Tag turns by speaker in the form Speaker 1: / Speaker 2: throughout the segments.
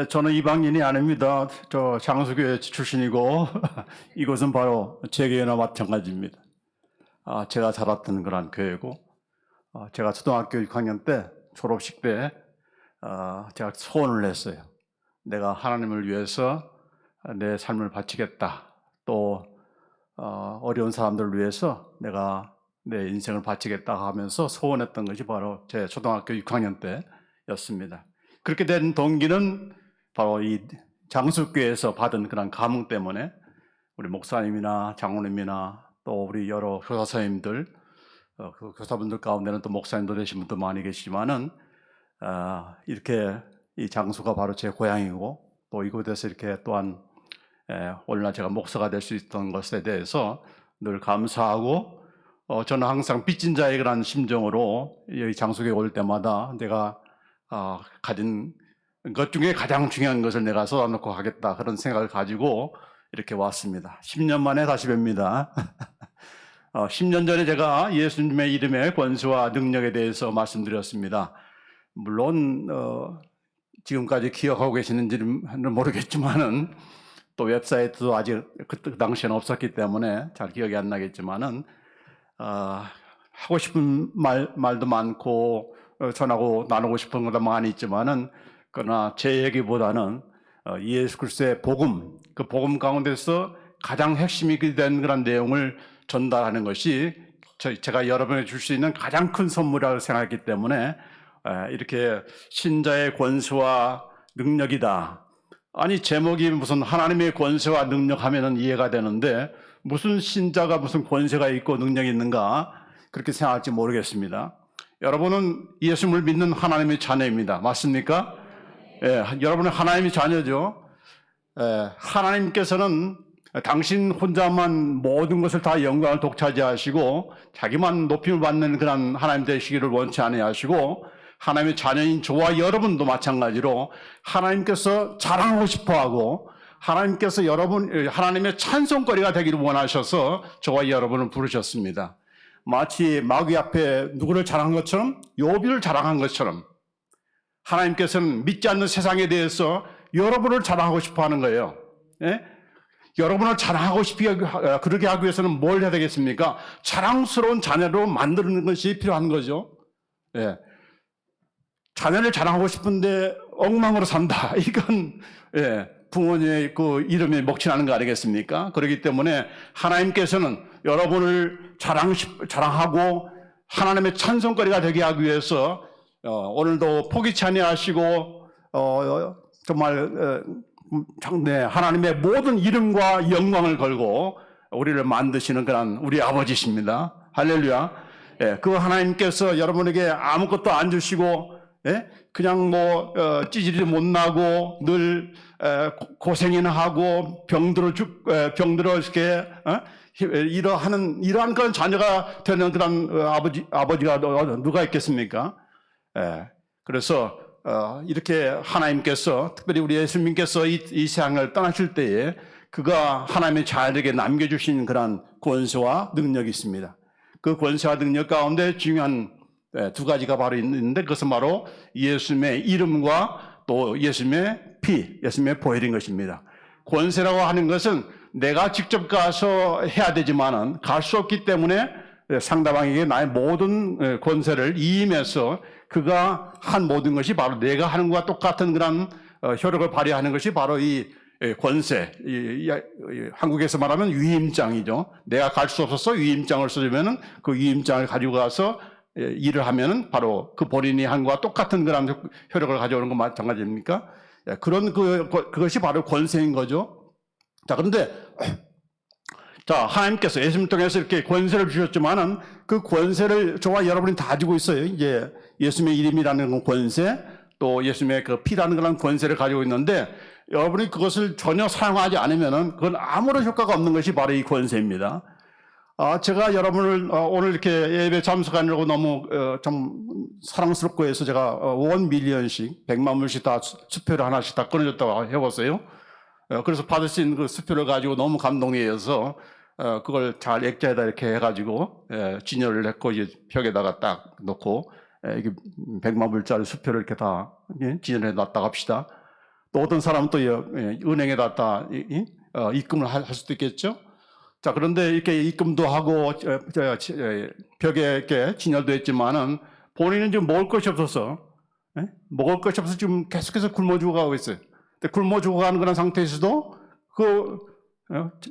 Speaker 1: 저는 이방인이 아닙니다. 저 장수교회 출신이고 이곳은 바로 제 교회나 마찬가지입니다. 제가 자랐던 그런 교회고, 제가 초등학교 6학년 때 졸업식 때 제가 소원을 했어요. 내가 하나님을 위해서 내 삶을 바치겠다. 또 어려운 사람들을 위해서 내가 내 인생을 바치겠다 하면서 소원했던 것이 바로 제 초등학교 6학년 때였습니다. 그렇게 된 동기는 바로 이 장수교회에서 받은 그런 감흥 때문에 우리 목사님이나 장로님이나 또 우리 여러 교사 선생님들, 그 교사분들 가운데는 또 목사님도 되신 분도 많이 계시지만은 이렇게 이 장수가 바로 제 고향이고 또 이곳에서 이렇게 또한 오늘날 제가 목사가 될 수 있던 것에 대해서 늘 감사하고 저는 항상 빚진 자의 그런 심정으로 이 장수교회 올 때마다 내가 가진 것 중에 가장 중요한 것을 내가 쏟아놓고 가겠다 그런 생각을 가지고 이렇게 왔습니다. 10년 만에 다시 뵙니다. 10년 전에 제가 예수님의 이름의 권세와 능력에 대해서 말씀드렸습니다. 물론 지금까지 기억하고 계시는지는 모르겠지만은 또 웹사이트도 아직 그 당시에는 없었기 때문에 잘 기억이 안 나겠지만은 하고 싶은 말도 많고 전하고 나누고 싶은 것도 많이 있지만은 그러나 제 얘기보다는 예수 그리스도의 복음, 그 복음 가운데서 가장 핵심이 된 그런 내용을 전달하는 것이 제가 여러분에게 줄 수 있는 가장 큰 선물이라고 생각했기 때문에 이렇게 신자의 권세와 능력이다. 아니 제목이 무슨 하나님의 권세와 능력 하면은 이해가 되는데 무슨 신자가 무슨 권세가 있고 능력이 있는가 그렇게 생각할지 모르겠습니다. 여러분은 예수님을 믿는 하나님의 자녀입니다. 맞습니까? 여러분은 하나님의 자녀죠. 하나님께서는 당신 혼자만 모든 것을 다 영광을 독차지하시고 자기만 높임을 받는 그런 하나님 되시기를 원치 아니하시고 하나님의 자녀인 저와 여러분도 마찬가지로 하나님께서 자랑하고 싶어하고 하나님께서 하나님의 찬송거리가 되기를 원하셔서 저와 여러분을 부르셨습니다. 마치 마귀 앞에 누구를 자랑한 것처럼 욥을 자랑한 것처럼 하나님께서는 믿지 않는 세상에 대해서 여러분을 자랑하고 싶어 하는 거예요. 여러분을 자랑하고 그렇게 하기 위해서는 뭘 해야 되겠습니까? 자랑스러운 자녀로 만드는 것이 필요한 거죠. 자녀를 자랑하고 싶은데 엉망으로 산다. 이건 부모님의 그 이름에 먹칠하는 거 아니겠습니까? 그렇기 때문에 하나님께서는 여러분을 자랑하고 하나님의 찬송거리가 되게 하기 위해서 오늘도 포기치 아니하시고 정말 하나님의 모든 이름과 영광을 걸고 우리를 만드시는 그런 우리 아버지십니다. 할렐루야. 그 하나님께서 여러분에게 아무것도 안 주시고 그냥 찌질이 못 나고 늘 고생이나 하고 병들어 이렇게 이러한 그런 자녀가 되는 그런 아버지가 누가 있겠습니까? 그래서 이렇게 하나님께서 특별히 우리 예수님께서 이 세상을 떠나실 때에 그가 하나님의 자녀에게 남겨주신 그런 권세와 능력이 있습니다. 그 권세와 능력 가운데 중요한 두 가지가 바로 있는데 그것은 바로 예수님의 이름과 또 예수님의 피, 예수님의 보혈인 것입니다. 권세라고 하는 것은 내가 직접 가서 해야 되지만은 갈 수 없기 때문에 상대방에게 나의 모든 권세를 이임해서 그가 한 모든 것이 바로 내가 하는 것과 똑같은 그런 효력을 발휘하는 것이 바로 이 권세, 한국에서 말하면 위임장이죠. 내가 갈 수 없어서 위임장을 써주면은 그 위임장을 가지고 가서 일을 하면은 바로 그 본인이 한 것과 똑같은 그런 효력을 가져오는 것 마찬가지입니까? 그런 그것이 바로 권세인 거죠. 자, 그런데 하나님께서 예수님 통해서 이렇게 권세를 주셨지만은 그 권세를 저와 여러분이 다 가지고 있어요. 이제 예수님의 이름이라는 권세, 또 예수님의 그 피라는 그런 권세를 가지고 있는데 여러분이 그것을 전혀 사용하지 않으면은 그건 아무런 효과가 없는 것이 바로 이 권세입니다. 제가 여러분을 오늘 이렇게 예배 참석하느라고 너무 좀 사랑스럽고 해서 제가 1밀리언씩 100만 불씩 다 수표를 하나씩 다 끊어줬다고 해봤어요. 그래서 받을 수 있는 그 수표를 가지고 너무 감동이어서 그걸 잘 액자에다 이렇게 해가지고 진열을 했고 이제 벽에다가 딱 놓고 이게 100만 불짜리 수표를 이렇게 다 진열해 놨다 합시다. 또 어떤 사람은 또 은행에다 입금을 할 수도 있겠죠. 자, 그런데 이렇게 입금도 하고 벽에 이렇게 진열도 했지만은 본인은 지금 먹을 것이 없어서 먹을 것이 없어서 지금 계속해서 굶어 죽어가고 있어요. 근데 굶어 죽어가는 그런 상태에서도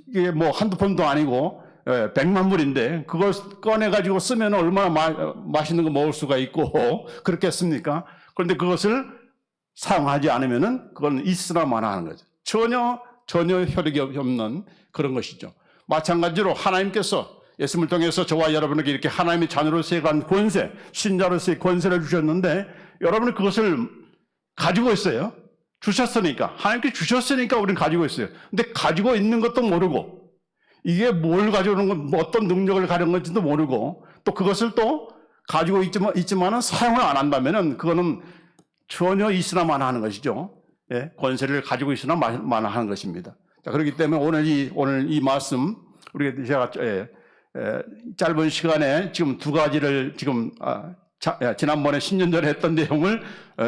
Speaker 1: 이게 뭐 한두 푼도 아니고 100만 불인데 그걸 꺼내가지고 쓰면 얼마나 맛있는 거 먹을 수가 있고 그렇겠습니까? 그런데 그것을 사용하지 않으면은 그건 있으나 마나 하는 거죠. 전혀 효력이 없는 그런 것이죠. 마찬가지로 하나님께서 예수님을 통해서 저와 여러분에게 이렇게 하나님의 자녀로서의 권세, 신자로서의 권세를 주셨는데 여러분은 그것을 가지고 있어요. 주셨으니까. 하나님께 주셨으니까 우리는 가지고 있어요. 근데 가지고 있는 것도 모르고 이게 뭘 가지고 있는 건 어떤 능력을 가진 건지도 모르고 또 그것을 또 가지고 있지만은 사용을 안 한다면은 그거는 전혀 있으나 마나 하는 것이죠. 예, 권세를 가지고 있으나 마나 하는 것입니다. 자, 그렇기 때문에 오늘 이 말씀 우리가 제가 짧은 시간에 지금 두 가지를 지금 지난번에 10년 전에 했던 내용을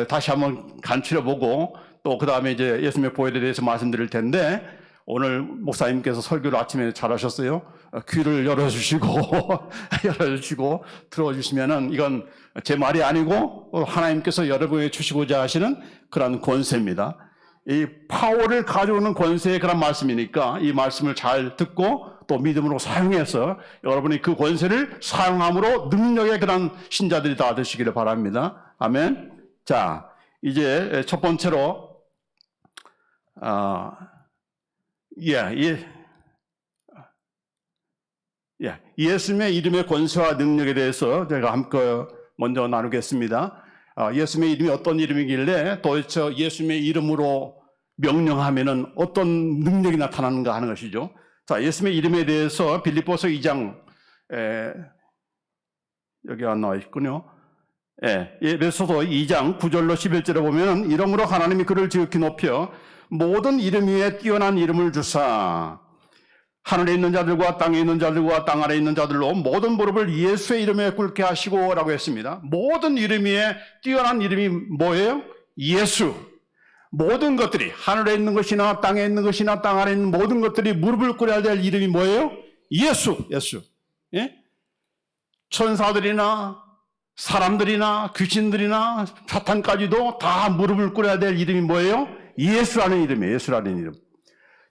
Speaker 1: 다시 한번 간추려 보고 또 그 다음에 이제 예수님의 보혈에 대해서 말씀드릴 텐데 오늘 목사님께서 설교를 아침에 잘하셨어요. 귀를 열어주시고 들어주시면은 이건 제 말이 아니고 하나님께서 여러분에게 주시고자 하시는 그런 권세입니다. 이 파워를 가져오는 권세의 그런 말씀이니까 이 말씀을 잘 듣고 또 믿음으로 사용해서 여러분이 그 권세를 사용함으로 능력의 그런 신자들이 다 되시기를 바랍니다. 아멘. 자, 이제 첫 번째로 예수님의 이름의 권세와 능력에 대해서 제가 함께 먼저 나누겠습니다. 예수님의 이름이 어떤 이름이길래 도대체 예수님의 이름으로 명령하면은 어떤 능력이 나타나는가 하는 것이죠. 자, 예수님의 이름에 대해서 빌립보서 2장 여기 안 나와 있군요. 에베소서 2장 9절로 11절에 보면 이러므로 하나님이 그를 지극히 높여 모든 이름 위에 뛰어난 이름을 주사 하늘에 있는 자들과 땅에 있는 자들과 땅 아래에 있는 자들로 모든 무릎을 예수의 이름에 꿇게 하시고 라고 했습니다. 모든 이름 위에 뛰어난 이름이 뭐예요? 예수. 모든 것들이 하늘에 있는 것이나 땅에 있는 것이나 땅 아래에 있는 모든 것들이 무릎을 꿇어야 될 이름이 뭐예요? 예수. 예? 천사들이나 사람들이나 귀신들이나 사탄까지도 다 무릎을 꿇어야 될 이름이 뭐예요? 예수라는 이름이에요. 예수라는 이름.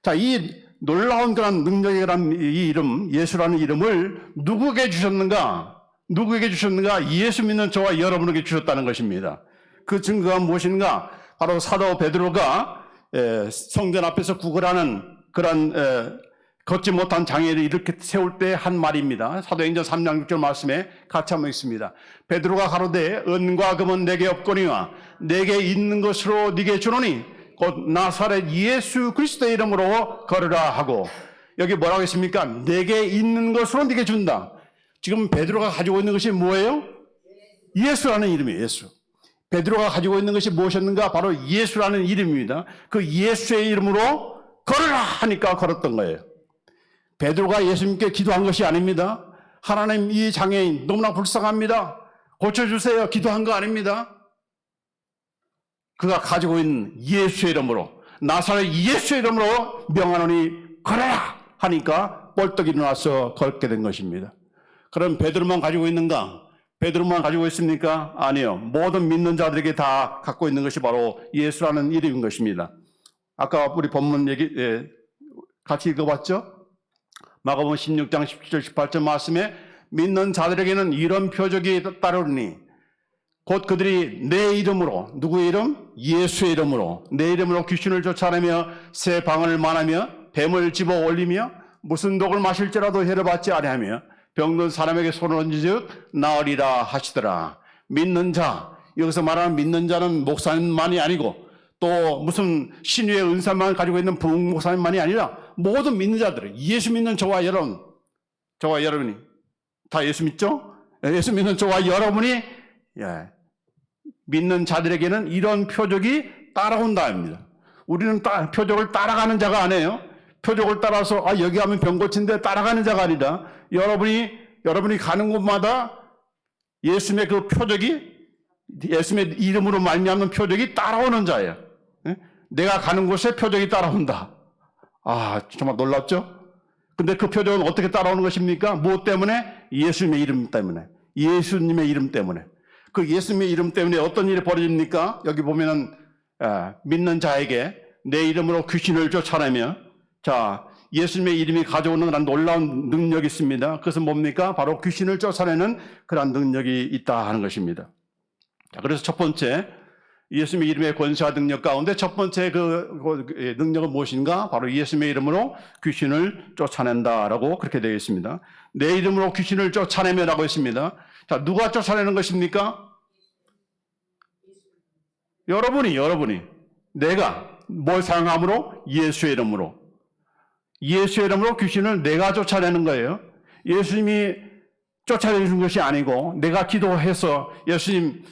Speaker 1: 자, 이 놀라운 그런 능력의 그런 이 이름, 예수라는 이름을 누구에게 주셨는가? 예수 믿는 저와 여러분에게 주셨다는 것입니다. 그 증거가 무엇인가? 바로 사도 베드로가 성전 앞에서 구걸하는 그런 걷지 못한 장애를 이렇게 세울 때 한 말입니다. 사도행전 3장 6절 말씀에 같이 한번 읽습니다. 베드로가 가로되 은과 금은 내게 없거니와 내게 있는 것으로 네게 주노니 곧 나사렛 예수 그리스도의 이름으로 걸으라 하고, 여기 뭐라고 했습니까? 내게 있는 것으로 네게 준다. 지금 베드로가 가지고 있는 것이 뭐예요? 예수라는 이름이에요. 예수. 베드로가 가지고 있는 것이 무엇이었는가? 바로 예수라는 이름입니다. 그 예수의 이름으로 걸으라 하니까 걸었던 거예요. 베드로가 예수님께 기도한 것이 아닙니다. 하나님, 이 장애인 너무나 불쌍합니다, 고쳐주세요, 기도한 거 아닙니다. 그가 가지고 있는 예수의 이름으로, 나사렛 예수의 이름으로 명하노니 걸어라 하니까 벌떡 일어나서 걷게 된 것입니다. 그럼 베드로만 가지고 있는가? 베드로만 가지고 있습니까? 아니요. 모든 믿는 자들에게 다 갖고 있는 것이 바로 예수라는 이름인 것입니다. 아까 우리 본문 같이 읽어봤죠? 마가복음 16장 17절 18절 말씀에 믿는 자들에게는 이런 표적이 따르니 곧 그들이 내 이름으로, 누구의 이름? 예수의 이름으로, 내 이름으로 귀신을 쫓아내며 새 방언을 말하며 뱀을 집어 올리며 무슨 독을 마실지라도 해를 받지 아니하며 병든 사람에게 손을 얹으즉 나으리라 하시더라. 믿는 자, 여기서 말하는 믿는 자는 목사님만이 아니고 또 무슨 신유의 은사만 가지고 있는 부목사님만이 아니라 모든 믿는 자들, 예수 믿는 저와 여러분이 다 예수 믿죠? 예수 믿는 저와 여러분이 믿는 자들에게는 이런 표적이 따라온다입니다. 우리는 표적을 따라가는 자가 아니에요. 표적을 따라서 여기 가면 병 고친데 따라가는 자가 아니라 여러분이 가는 곳마다 예수님의 그 표적이, 예수님의 이름으로 말미암는 표적이 따라오는 자예요. 내가 가는 곳에 표적이 따라온다. 정말 놀랍죠? 근데 그 표적은 어떻게 따라오는 것입니까? 무엇 때문에? 예수님의 이름 때문에. 예수님의 이름 때문에. 그 예수님의 이름 때문에 어떤 일이 벌어집니까? 여기 보면은 믿는 자에게 내 이름으로 귀신을 쫓아내며, 자, 예수님의 이름이 가져오는 그런 놀라운 능력이 있습니다. 그것은 뭡니까? 바로 귀신을 쫓아내는 그런 능력이 있다 하는 것입니다. 자, 그래서 첫 번째, 예수님의 이름의 권세와 능력 가운데 첫 번째 그 능력은 무엇인가? 바로 예수님의 이름으로 귀신을 쫓아낸다라고 그렇게 되어 있습니다. 내 이름으로 귀신을 쫓아내며라고 했습니다. 자, 누가 쫓아내는 것입니까? 여러분이. 내가 뭘 사용함으로? 예수의 이름으로. 예수의 이름으로 귀신을 내가 쫓아내는 거예요. 예수님이 쫓아내는 것이 아니고 내가 기도해서 예수님,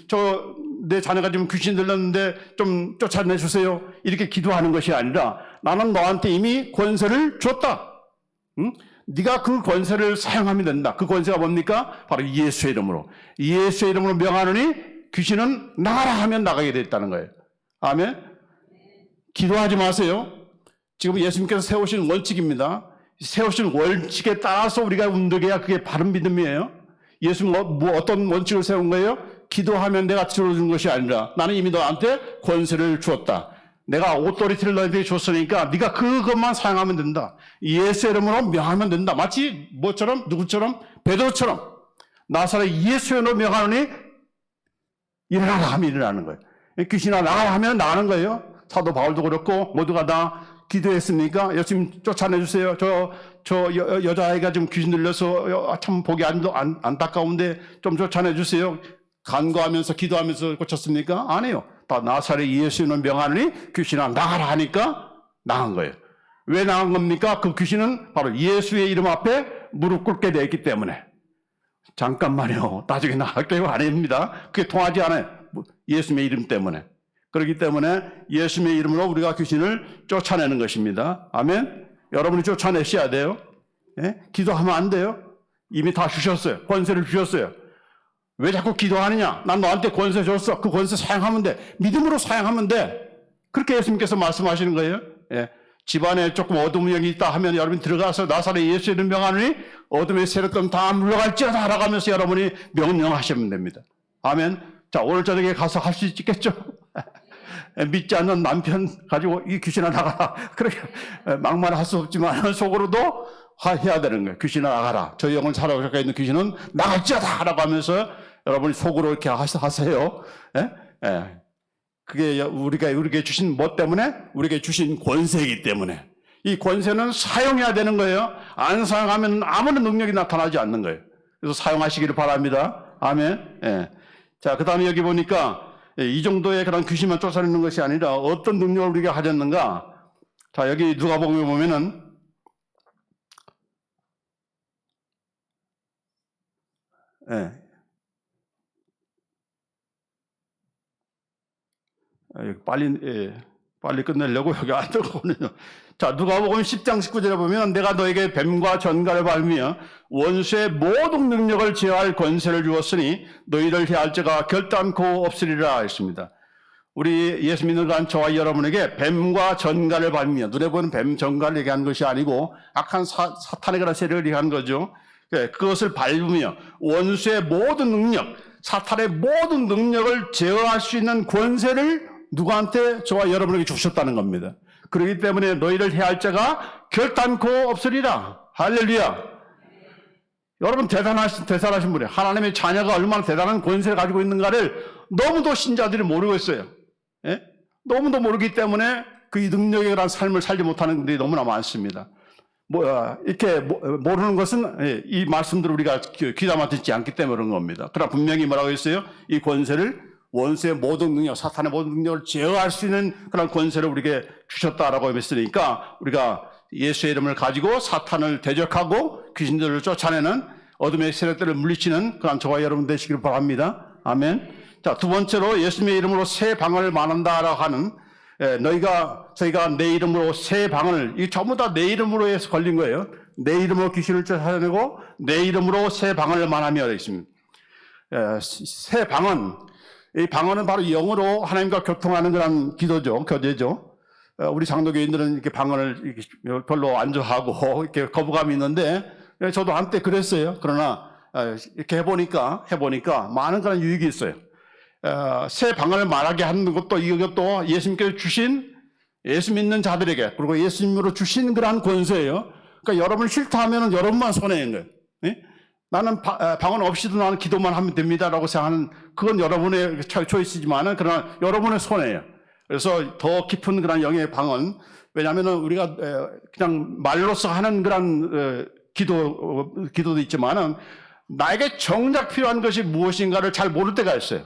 Speaker 1: 내 자녀가 지금 귀신 들렸는데 좀 쫓아내주세요. 이렇게 기도하는 것이 아니라 나는 너한테 이미 권세를 줬다. 응? 네가 그 권세를 사용하면 된다. 그 권세가 뭡니까? 바로 예수의 이름으로. 예수의 이름으로 명하노니 귀신은 나가라 하면 나가게 됐다는 거예요. 아멘. 기도하지 마세요. 지금 예수님께서 세우신 원칙입니다. 세우신 원칙에 따라서 우리가 움직여야 그게 바른 믿음이에요. 예수님은 어떤 원칙을 세운 거예요? 기도하면 내가 들어주는 것이 아니라 나는 이미 너한테 권세를 주었다. 내가 오토리티를 너희들에게 줬으니까 네가 그것만 사용하면 된다. 예수 이름으로 명하면 된다. 마치 뭐처럼? 누구처럼? 베드로처럼. 나사렛 예수 이름으로 명하노니 일어나라 하면 일어나는 거예요. 귀신아 나가라 하면 나가는 거예요. 사도 바울도 그렇고 모두가 다 기도했으니까 예수님 쫓아내주세요. 저 여자아이가 좀 귀신 들려서 참 보기 안타까운데 좀 쫓아내주세요. 간구하면서 기도하면서 고쳤습니까? 아니에요. 다 나사렛 예수는 명하노니 귀신아 나가라 하니까 나간 거예요. 왜 나간 겁니까? 그 귀신은 바로 예수의 이름 앞에 무릎 꿇게 되어 있기 때문에. 잠깐만요. 나중에 나갈 게 아닙니다. 그게 통하지 않아요. 예수님의 이름 때문에. 그렇기 때문에 예수님의 이름으로 우리가 귀신을 쫓아내는 것입니다. 아멘. 여러분이 쫓아내셔야 돼요. 예? 기도하면 안 돼요. 이미 다 주셨어요. 권세를 주셨어요. 왜 자꾸 기도하느냐? 난 너한테 권세 줬어. 그 권세 사용하면 돼. 믿음으로 사용하면 돼. 그렇게 예수님께서 말씀하시는 거예요. 예. 집안에 조금 어둠의 영이 있다 하면 여러분이 들어가서 나사렛 예수의 이름 명하노니 어둠의 세력들 다 물러갈지어다 라고 하면서 여러분이 명령하시면 됩니다. 아멘. 자, 오늘 저녁에 가서 할 수 있겠죠? 믿지 않는 남편 가지고 이 귀신아 나가라. 그렇게 막말을 할 수 없지만 속으로도 해야 되는 거예요. 귀신아 나가라. 저 영을 살아오셔서 있는 귀신은 나갈지어다 라고 하면서 여러분이 속으로 이렇게 하세요. 예? 예. 그게 우리에게 주신 뭐 때문에? 우리에게 주신 권세이기 때문에. 이 권세는 사용해야 되는 거예요. 안 사용하면 아무런 능력이 나타나지 않는 거예요. 그래서 사용하시기를 바랍니다. 아멘. 예. 자, 그 다음에 여기 보니까 이 정도의 그런 귀신만 쫓아내는 것이 아니라 어떤 능력을 우리가 가졌는가? 자, 여기 누가복음에 보면은 예. 빨리 끝내려고 여기 안 들어오네요. 자, 누가복음 10장 19절에 보면 내가 너에게 뱀과 전갈을 밟으며 원수의 모든 능력을 제어할 권세를 주었으니 너희를 해할 자가 결단코 없으리라 했습니다. 우리 예수 믿는 저와 여러분에게 뱀과 전갈을 밟으며, 눈에 보는 뱀, 전갈을 얘기하는 것이 아니고 악한 사탄의 그런 세력을 얘기하는 거죠. 그것을 밟으며 원수의 모든 능력, 사탄의 모든 능력을 제어할 수 있는 권세를 누구한테? 저와 여러분에게 주셨다는 겁니다. 그렇기 때문에 너희를 해할 자가 결단코 없으리라. 할렐루야. 여러분 대단하신 분이에요. 하나님의 자녀가 얼마나 대단한 권세를 가지고 있는가를 너무도 신자들이 모르고 있어요. 예? 너무도 모르기 때문에 그 능력에 대한 삶을 살지 못하는 분들이 너무나 많습니다. 이렇게 모르는 것은 이 말씀들을 우리가 귀담아 듣지 않기 때문에 그런 겁니다. 그러나 분명히 뭐라고 했어요? 이 권세를 원수의 모든 능력, 사탄의 모든 능력을 제어할 수 있는 그런 권세를 우리에게 주셨다라고 했으니까 우리가 예수의 이름을 가지고 사탄을 대적하고 귀신들을 쫓아내는 어둠의 세력들을 물리치는 그런 저와 여러분 되시기를 바랍니다. 아멘. 자, 두 번째로 예수님의 이름으로 새 방언을 말한다라고 하는 저희가 내 이름으로 새 방언을, 이 전부 다 내 이름으로 해서 걸린 거예요. 내 이름으로 귀신을 쫓아내고 내 이름으로 새 방언을 말하며 되어 있습니다. 새 방언, 이 방언은 바로 영어로 하나님과 교통하는 그런 기도죠, 교제죠. 우리 장로교인들은 이렇게 방언을 이렇게 별로 안 좋아하고 이렇게 거부감이 있는데 저도 한때 그랬어요. 그러나 이렇게 해보니까 많은 그런 유익이 있어요. 새 방언을 말하게 하는 것도 이것도 예수님께서 주신 예수 믿는 자들에게 그리고 예수님으로 주신 그러한 권세예요. 그러니까 여러분 싫다 하면은 여러분만 손해인 거예요. 예? 나는 방언 없이도 나는 기도만 하면 됩니다라고 생각하는 그건 여러분의 초이스지만은 그러나 여러분의 손해예요. 그래서 더 깊은 그런 영의 방언, 왜냐하면은 우리가 그냥 말로써 하는 그런 기도도 있지만은 나에게 정작 필요한 것이 무엇인가를 잘 모를 때가 있어요.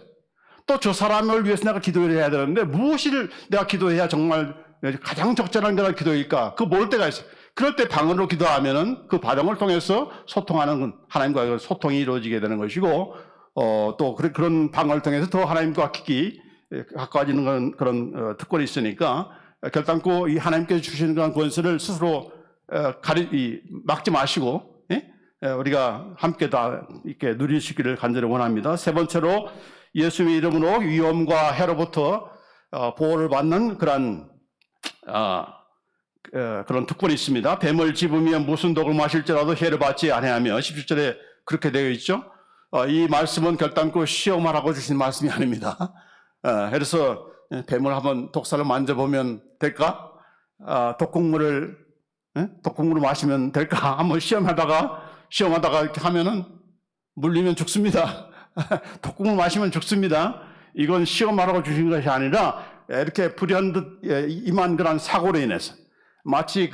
Speaker 1: 또 저 사람을 위해서 내가 기도를 해야 되는데 무엇을 내가 기도해야 정말 가장 적절한 그런 기도일까? 그거 모를 때가 있어요. 그럴 때 방언으로 기도하면은 그 과정을 통해서 소통하는 하나님과의 소통이 이루어지게 되는 것이고, 또 그런 방언을 통해서 더 하나님과 깊이 가까워지는 그런 특권이 있으니까 결단코 이 하나님께서 주시는 그런 권세를 스스로 막지 마시고, 예? 우리가 함께 다 이렇게 누리시기를 간절히 원합니다. 세 번째로 예수님의 이름으로 위험과 해로부터 보호를 받는 그런 특권이 있습니다. 뱀을 집으면 무슨 독을 마실지라도 해를 받지 아니하며 17절에 그렇게 되어 있죠. 이 말씀은 결단코 시험하라고 주신 말씀이 아닙니다. 그래서 뱀을 한번 독살을 만져보면 될까? 독국물을 마시면 될까? 한번 시험하다가 이렇게 하면은 물리면 죽습니다. 독국물 마시면 죽습니다. 이건 시험하라고 주신 것이 아니라 이렇게 불현듯 임한 그런 사고로 인해서 마치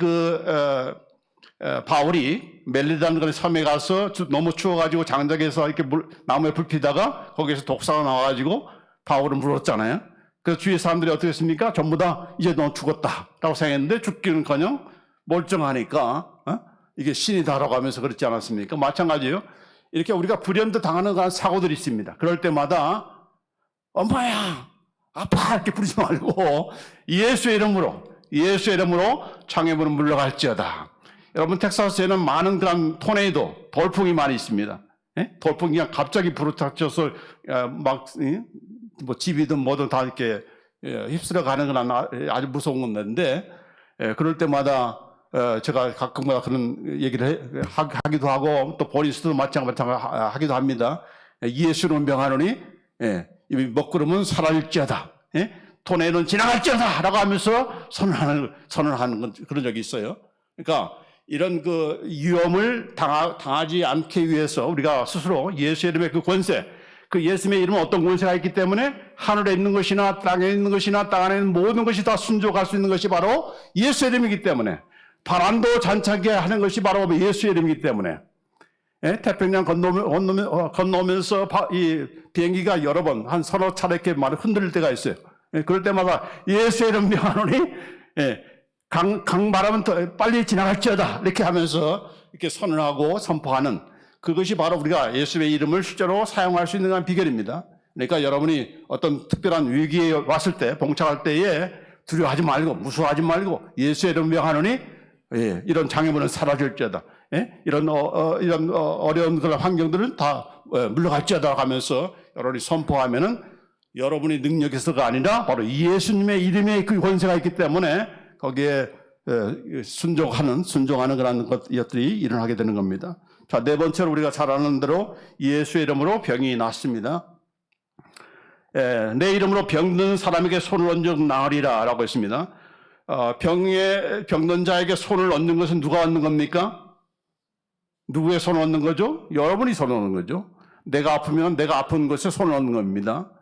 Speaker 1: 바울이 멜리다는 그런 섬에 가서 너무 추워가지고 장작에서 이렇게 나무에 불 피다가 거기에서 독사가 나와가지고 바울은 물었잖아요. 그래서 주위 사람들이 어떻게 했습니까? 전부 다 이제 너 죽었다라고 생각했는데 죽기는커녕 멀쩡하니까 이게 신이다라고 하면서 그렇지 않았습니까? 마찬가지예요. 이렇게 우리가 불현듯 당하는 그런 사고들이 있습니다. 그럴 때마다 엄마야 아파 이렇게 부르지 말고 예수의 이름으로 장애물은 물러갈지어다. 여러분 텍사스에는 많은 그런 토네이도 돌풍이 많이 있습니다. 예? 돌풍이 그냥 갑자기 부르닥쳐서 뭐 집이든 뭐든 다 이렇게 휩쓸어 가는 건 아주 무서운 건데, 그럴 때마다 제가 가끔마다 그런 얘기를 하기도 하고 또 보리스도 마찬가지로 하기도 합니다. 예수는 명하노니 이 먹구름은 사라질지어다. 토네이도는 지나갈지어다 라고 하면서 선언하는 그런 적이 있어요. 그러니까 이런 그 위험을 당하지 않기 위해서 우리가 스스로 예수의 이름의 그 권세, 그 예수님의 이름은 어떤 권세가 있기 때문에 하늘에 있는 것이나 땅에 있는 것이나 땅 안에 있는 모든 것이 다 순종할 수 있는 것이 바로 예수의 이름이기 때문에, 바람도 잔차게 하는 것이 바로 예수의 이름이기 때문에, 태평양 건너면서 이 비행기가 여러 번 한 서너 차례 이렇게 흔들릴 때가 있어요. 그럴 때마다 예수의 이름 명하노니 강바람은 더 빨리 지나갈지어다 이렇게 하면서 이렇게 선언하고 선포하는, 그것이 바로 우리가 예수의 이름을 실제로 사용할 수 있는 비결입니다. 그러니까 여러분이 어떤 특별한 위기에 왔을 때, 봉착할 때에 두려워하지 말고 무서워하지 말고 예수의 이름 명하노니 이런 장애물은 사라질지어다. 이런 어려운 그런 환경들은 다 물러갈지어다 하면서 여러분이 선포하면은 여러분의 능력에서가 아니라 바로 예수님의 이름에 그 권세가 있기 때문에 거기에 순종하는 그런 것들이 일어나게 되는 겁니다. 자, 네 번째로 우리가 잘 아는 대로 예수의 이름으로 병이 낫습니다. 내 이름으로 병든 사람에게 손을 얹어 나으리라 라고 했습니다. 병든 자에게 손을 얹는 것은 누가 얹는 겁니까? 누구의 손을 얹는 거죠? 여러분이 손을 얹는 거죠. 내가 아프면 내가 아픈 것에 손을 얹는 겁니다.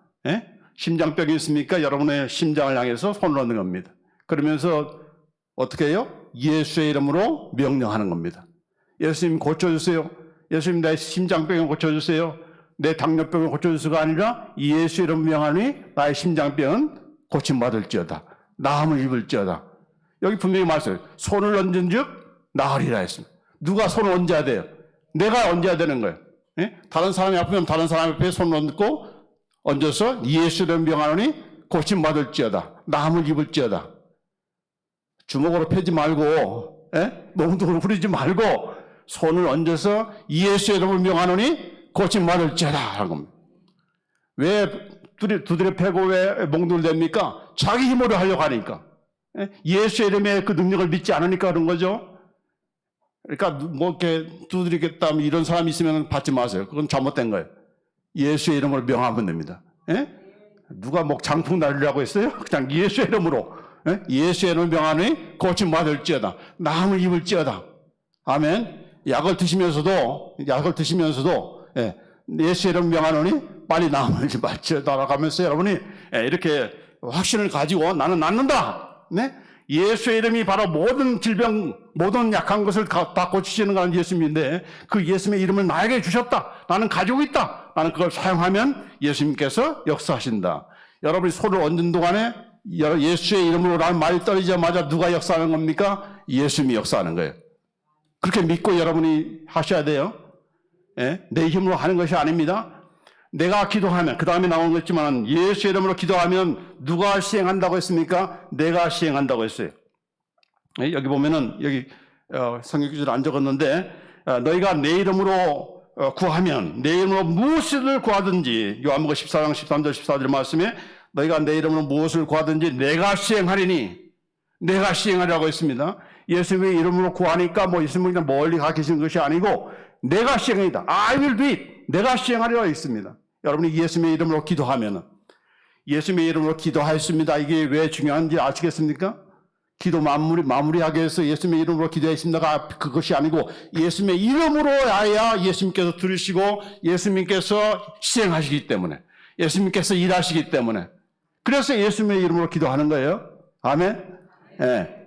Speaker 1: 심장병이 있습니까? 여러분의 심장을 향해서 손을 얹는 겁니다. 그러면서 어떻게 해요? 예수의 이름으로 명령하는 겁니다. 예수님 고쳐주세요. 예수님 내 심장병을 고쳐주세요. 내 당뇨병을 고쳐주세요가 아니라 예수의 이름 명하니 나의 심장병은 고침받을지어다. 나음을 입을지어다. 여기 분명히 말했어요. 손을 얹은 즉 나으리라 했습니다. 누가 손을 얹어야 돼요? 내가 얹어야 되는 거예요. 다른 사람이 아프면 다른 사람 앞에 손을 얹어서 예수의 이름 명하니 고침받을지어다. 나음을 입을지어다. 주먹으로 펴지 말고 몽둥으로 부리지 말고 손을 얹어서 예수의 이름을 명하노니 고침받을지어다 하는 겁니다. 왜 두드려 패고 왜 몽둥을 댑니까? 자기 힘으로 하려고 하니까. 예수의 이름에 그 능력을 믿지 않으니까 그런 거죠. 그러니까 뭐 이렇게 두드리겠다 이런 사람이 있으면 받지 마세요. 그건 잘못된 거예요. 예수의 이름으로 명하면 됩니다. 예? 누가 뭐 장풍 날리라고 했어요? 그냥 예수의 이름으로, 예? 예수의 이름을 명하니 고침 받을지어다. 나음을 입을지어다. 아멘. 약을 드시면서도 예, 예수의 이름 명하노니 빨리 나음을 받을지어다라고 하면서 여러분이 이렇게 확신을 가지고 나는 낫는다. 네? 예수의 이름이 바로 모든 질병, 모든 약한 것을 다 고치시는 그런 예수님인데 그 예수님의 이름을 나에게 주셨다. 나는 가지고 있다. 나는 그걸 사용하면 예수님께서 역사하신다. 여러분이 손을 얹는 동안에 예수의 이름으로라는 말이 떨어지자마자 누가 역사하는 겁니까? 예수님이 역사하는 거예요. 그렇게 믿고 여러분이 하셔야 돼요. 예? 내 힘으로 하는 것이 아닙니다. 내가 기도하면, 그 다음에 나온 거지만 예수의 이름으로 기도하면 누가 시행한다고 했습니까? 내가 시행한다고 했어요. 여기 보면은 여기 성경 구절 안 적었는데 너희가 내 이름으로 구하면 내 이름으로 무엇을 구하든지 요한복음 14장 13절 14절 말씀에 너희가 내 이름으로 무엇을 구하든지 내가 시행하리니 내가 시행하리라고 했습니다. 예수님의 이름으로 구하니까 뭐 예수님이 그냥 멀리 가 계시는 것이 아니고 내가 시행이다. I will do it. 내가 시행하리라 있습니다. 여러분이 예수님의 이름으로 기도하면 예수님의 이름으로 기도하였습니다. 이게 왜 중요한지 아시겠습니까? 기도 마무리하기 위해서 예수님의 이름으로 기도했습니다가 그것이 아니고 예수님의 이름으로 하야 예수님께서 들으시고 예수님께서 시행하시기 때문에 예수님께서 일하시기 때문에 그래서 예수님의 이름으로 기도하는 거예요. 아멘. 예.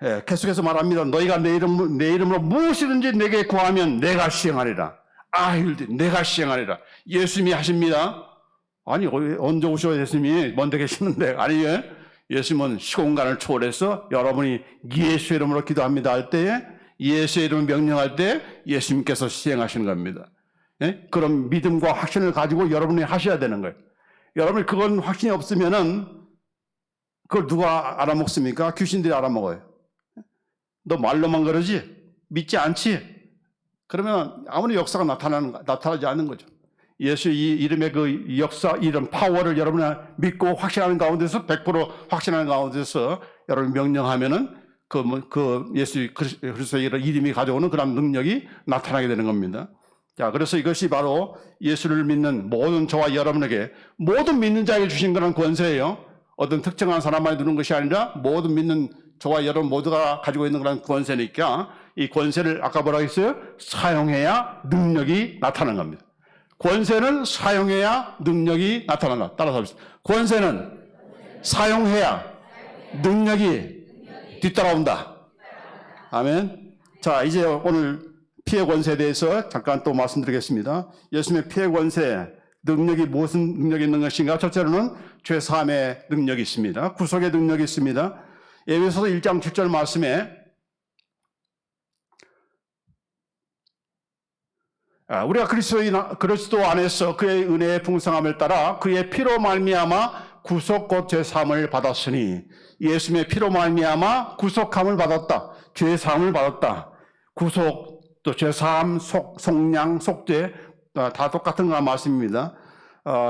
Speaker 1: 예, 계속해서 말합니다. 너희가 내 이름으로 무엇이든지 내게 구하면 내가 시행하리라. 내가 시행하리라. 예수님이 하십니다. 아니, 언제 오셔 예수님이 먼데 계시는데. 아니에요. 예수님은 시공간을 초월해서 여러분이 예수의 이름으로 기도합니다 할 때에 예수의 이름을 명령할 때 예수님께서 시행하시는 겁니다. 예? 그런 믿음과 확신을 가지고 여러분이 하셔야 되는 거예요. 여러분이 그건 확신이 없으면은 그걸 누가 알아먹습니까? 귀신들이 알아먹어요. 너 말로만 그러지? 믿지 않지? 그러면 아무리 역사가 나타나지 않는 거죠. 예수 이름의 그 역사, 이름, 파워를 여러분이 믿고 확신하는 가운데서 100% 확신하는 가운데서 여러분 명령하면은 그 예수 그리스도의 이름이 가져오는 그런 능력이 나타나게 되는 겁니다. 자, 그래서 이것이 바로 예수를 믿는 모든 저와 여러분에게 모든 믿는 자에게 주신 그런 권세예요. 어떤 특정한 사람만이 누는 것이 아니라 모든 믿는 저와 여러분 모두가 가지고 있는 그런 권세니까 이 권세를 아까 뭐라고 했어요? 사용해야 능력이 나타나는 겁니다. 권세는 사용해야 능력이 나타난다. 따라서 합시다. 권세는 사용해야 능력이 뒤따라온다. 아멘. 자, 이제 오늘 피해 권세에 대해서 잠깐 또 말씀드리겠습니다. 예수님의 피해 권세, 능력이 무슨 능력이 있는 것인가? 첫째로는 죄사함의 능력이 있습니다. 구속의 능력이 있습니다. 에베소서 1장 7절 말씀에 우리가 그리스도 안에서 그의 은혜의 풍성함을 따라 그의 피로 말미암아 구속 곧 죄사함을 받았으니 예수님의 피로 말미암아 구속함을 받았다. 죄사함을 받았다. 구속 또 죄사함, 속량, 속죄 다 똑같은 그런 말씀입니다.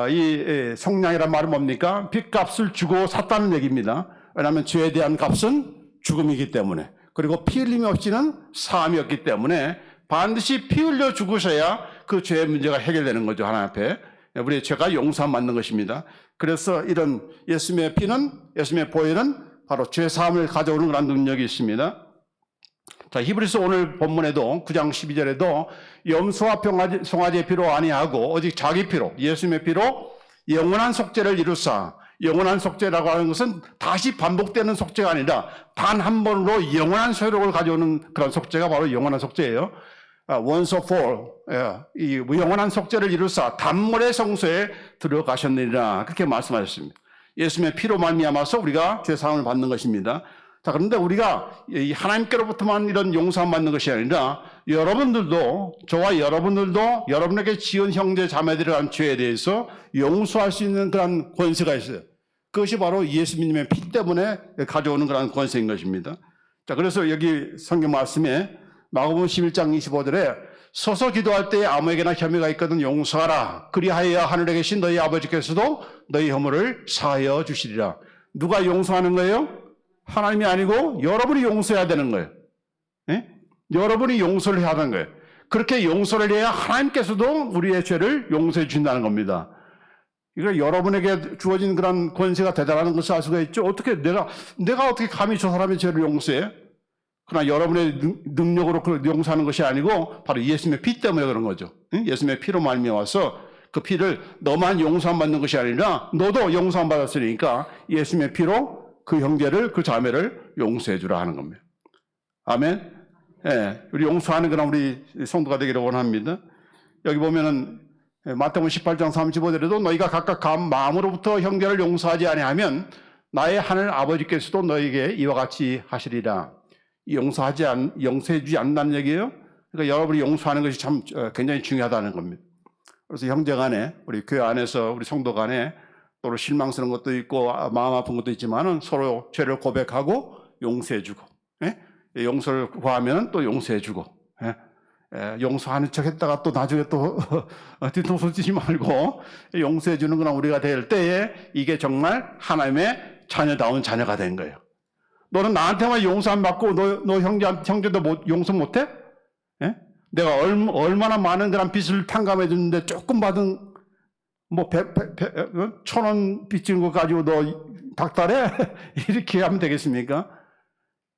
Speaker 1: 이 속량이란 말은 뭡니까? 핏값을 주고 샀다는 얘기입니다. 왜냐하면 죄에 대한 값은 죽음이기 때문에 그리고 피 흘림이 없이는 사함이 없기 때문에 반드시 피 흘려 죽으셔야 그 죄의 문제가 해결되는 거죠. 하나님 앞에 우리의 죄가 용서함 받는 것입니다. 그래서 이런 예수님의 피는 예수님의 보혈은 바로 죄사함을 가져오는 그런 능력이 있습니다. 자, 히브리서 오늘 본문에도 9장 12절에도 염소와 송아지의 피로 아니하고 오직 자기 피로 예수님의 피로 영원한 속죄를 이루사 영원한 속죄라고 하는 것은 다시 반복되는 속죄가 아니라 단 한 번으로 영원한 소욕을 가져오는 그런 속죄가 바로 영원한 속죄예요. Once for all, 이 영원한 속죄를 이루사 단물의 성소에 들어가셨느니라 그렇게 말씀하셨습니다. 예수님의 피로 말미암아서 우리가 죄사함을 받는 것입니다. 자, 그런데 우리가 하나님께로부터만 이런 용서함 받는 것이 아니라 여러분들도 저와 여러분들도 여러분에게 지은 형제 자매들에 대한 죄에 대해서 용서할 수 있는 그런 권세가 있어요. 그것이 바로 예수님의 피 때문에 가져오는 그런 권세인 것입니다. 자, 그래서 여기 성경 말씀에 마가복음 11장 25절에 서서 기도할 때 아무에게나 혐의가 있거든 용서하라. 그리하여 하늘에 계신 너희 아버지께서도 너희 허물을 사하여 주시리라. 누가 용서하는 거예요? 하나님이 아니고 여러분이 용서해야 되는 거예요. 예? 여러분이 용서를 해야 하는 거예요. 그렇게 용서를 해야 하나님께서도 우리의 죄를 용서해 주신다는 겁니다. 이거 여러분에게 주어진 그런 권세가 대단한 것을 알 수가 있죠. 어떻게 내가 어떻게 감히 저 사람의 죄를 용서해? 그러나 여러분의 능력으로 그걸 용서하는 것이 아니고 바로 예수님의 피 때문에 그런 거죠. 예수님의 피로 말미암아서 그 피를 너만 용서함 받는 것이 아니라 너도 용서함 받았으니까 예수님의 피로 그 형제를 그 자매를 용서해 주라 하는 겁니다. 아멘. 예, 우리 용서하는 그런 우리 성도가 되기를 원합니다. 여기 보면은 마태복음 18장 35절에도 너희가 각각 마음으로부터 형제를 용서하지 아니하면 나의 하늘 아버지께서도 너에게 이와 같이 하시리라. 용서해 주지 않는다는 얘기예요. 그러니까 여러분이 용서하는 것이 참 굉장히 중요하다는 겁니다. 그래서 형제 간에, 우리 교회 안에서 우리 성도 간에 서로 실망스러운 것도 있고 마음 아픈 것도 있지만은 서로 죄를 고백하고 용서해 주고, 예? 용서를 구하면 또 용서해 주고, 예? 용서하는 척 했다가 또 나중에 또 뒤통수 치지 말고 용서해 주는 거나 우리가 될 때에 이게 정말 하나님의 자녀다운 자녀가 된 거예요. 너는 나한테만 용서 안 받고 너 형제도 용서 못해? 예? 내가 얼마나 많은 그런 빚을 탕감해 줬는데 조금 받은 뭐 1,000원 빚진 거 가지고 너 닥달해? 이렇게 하면 되겠습니까?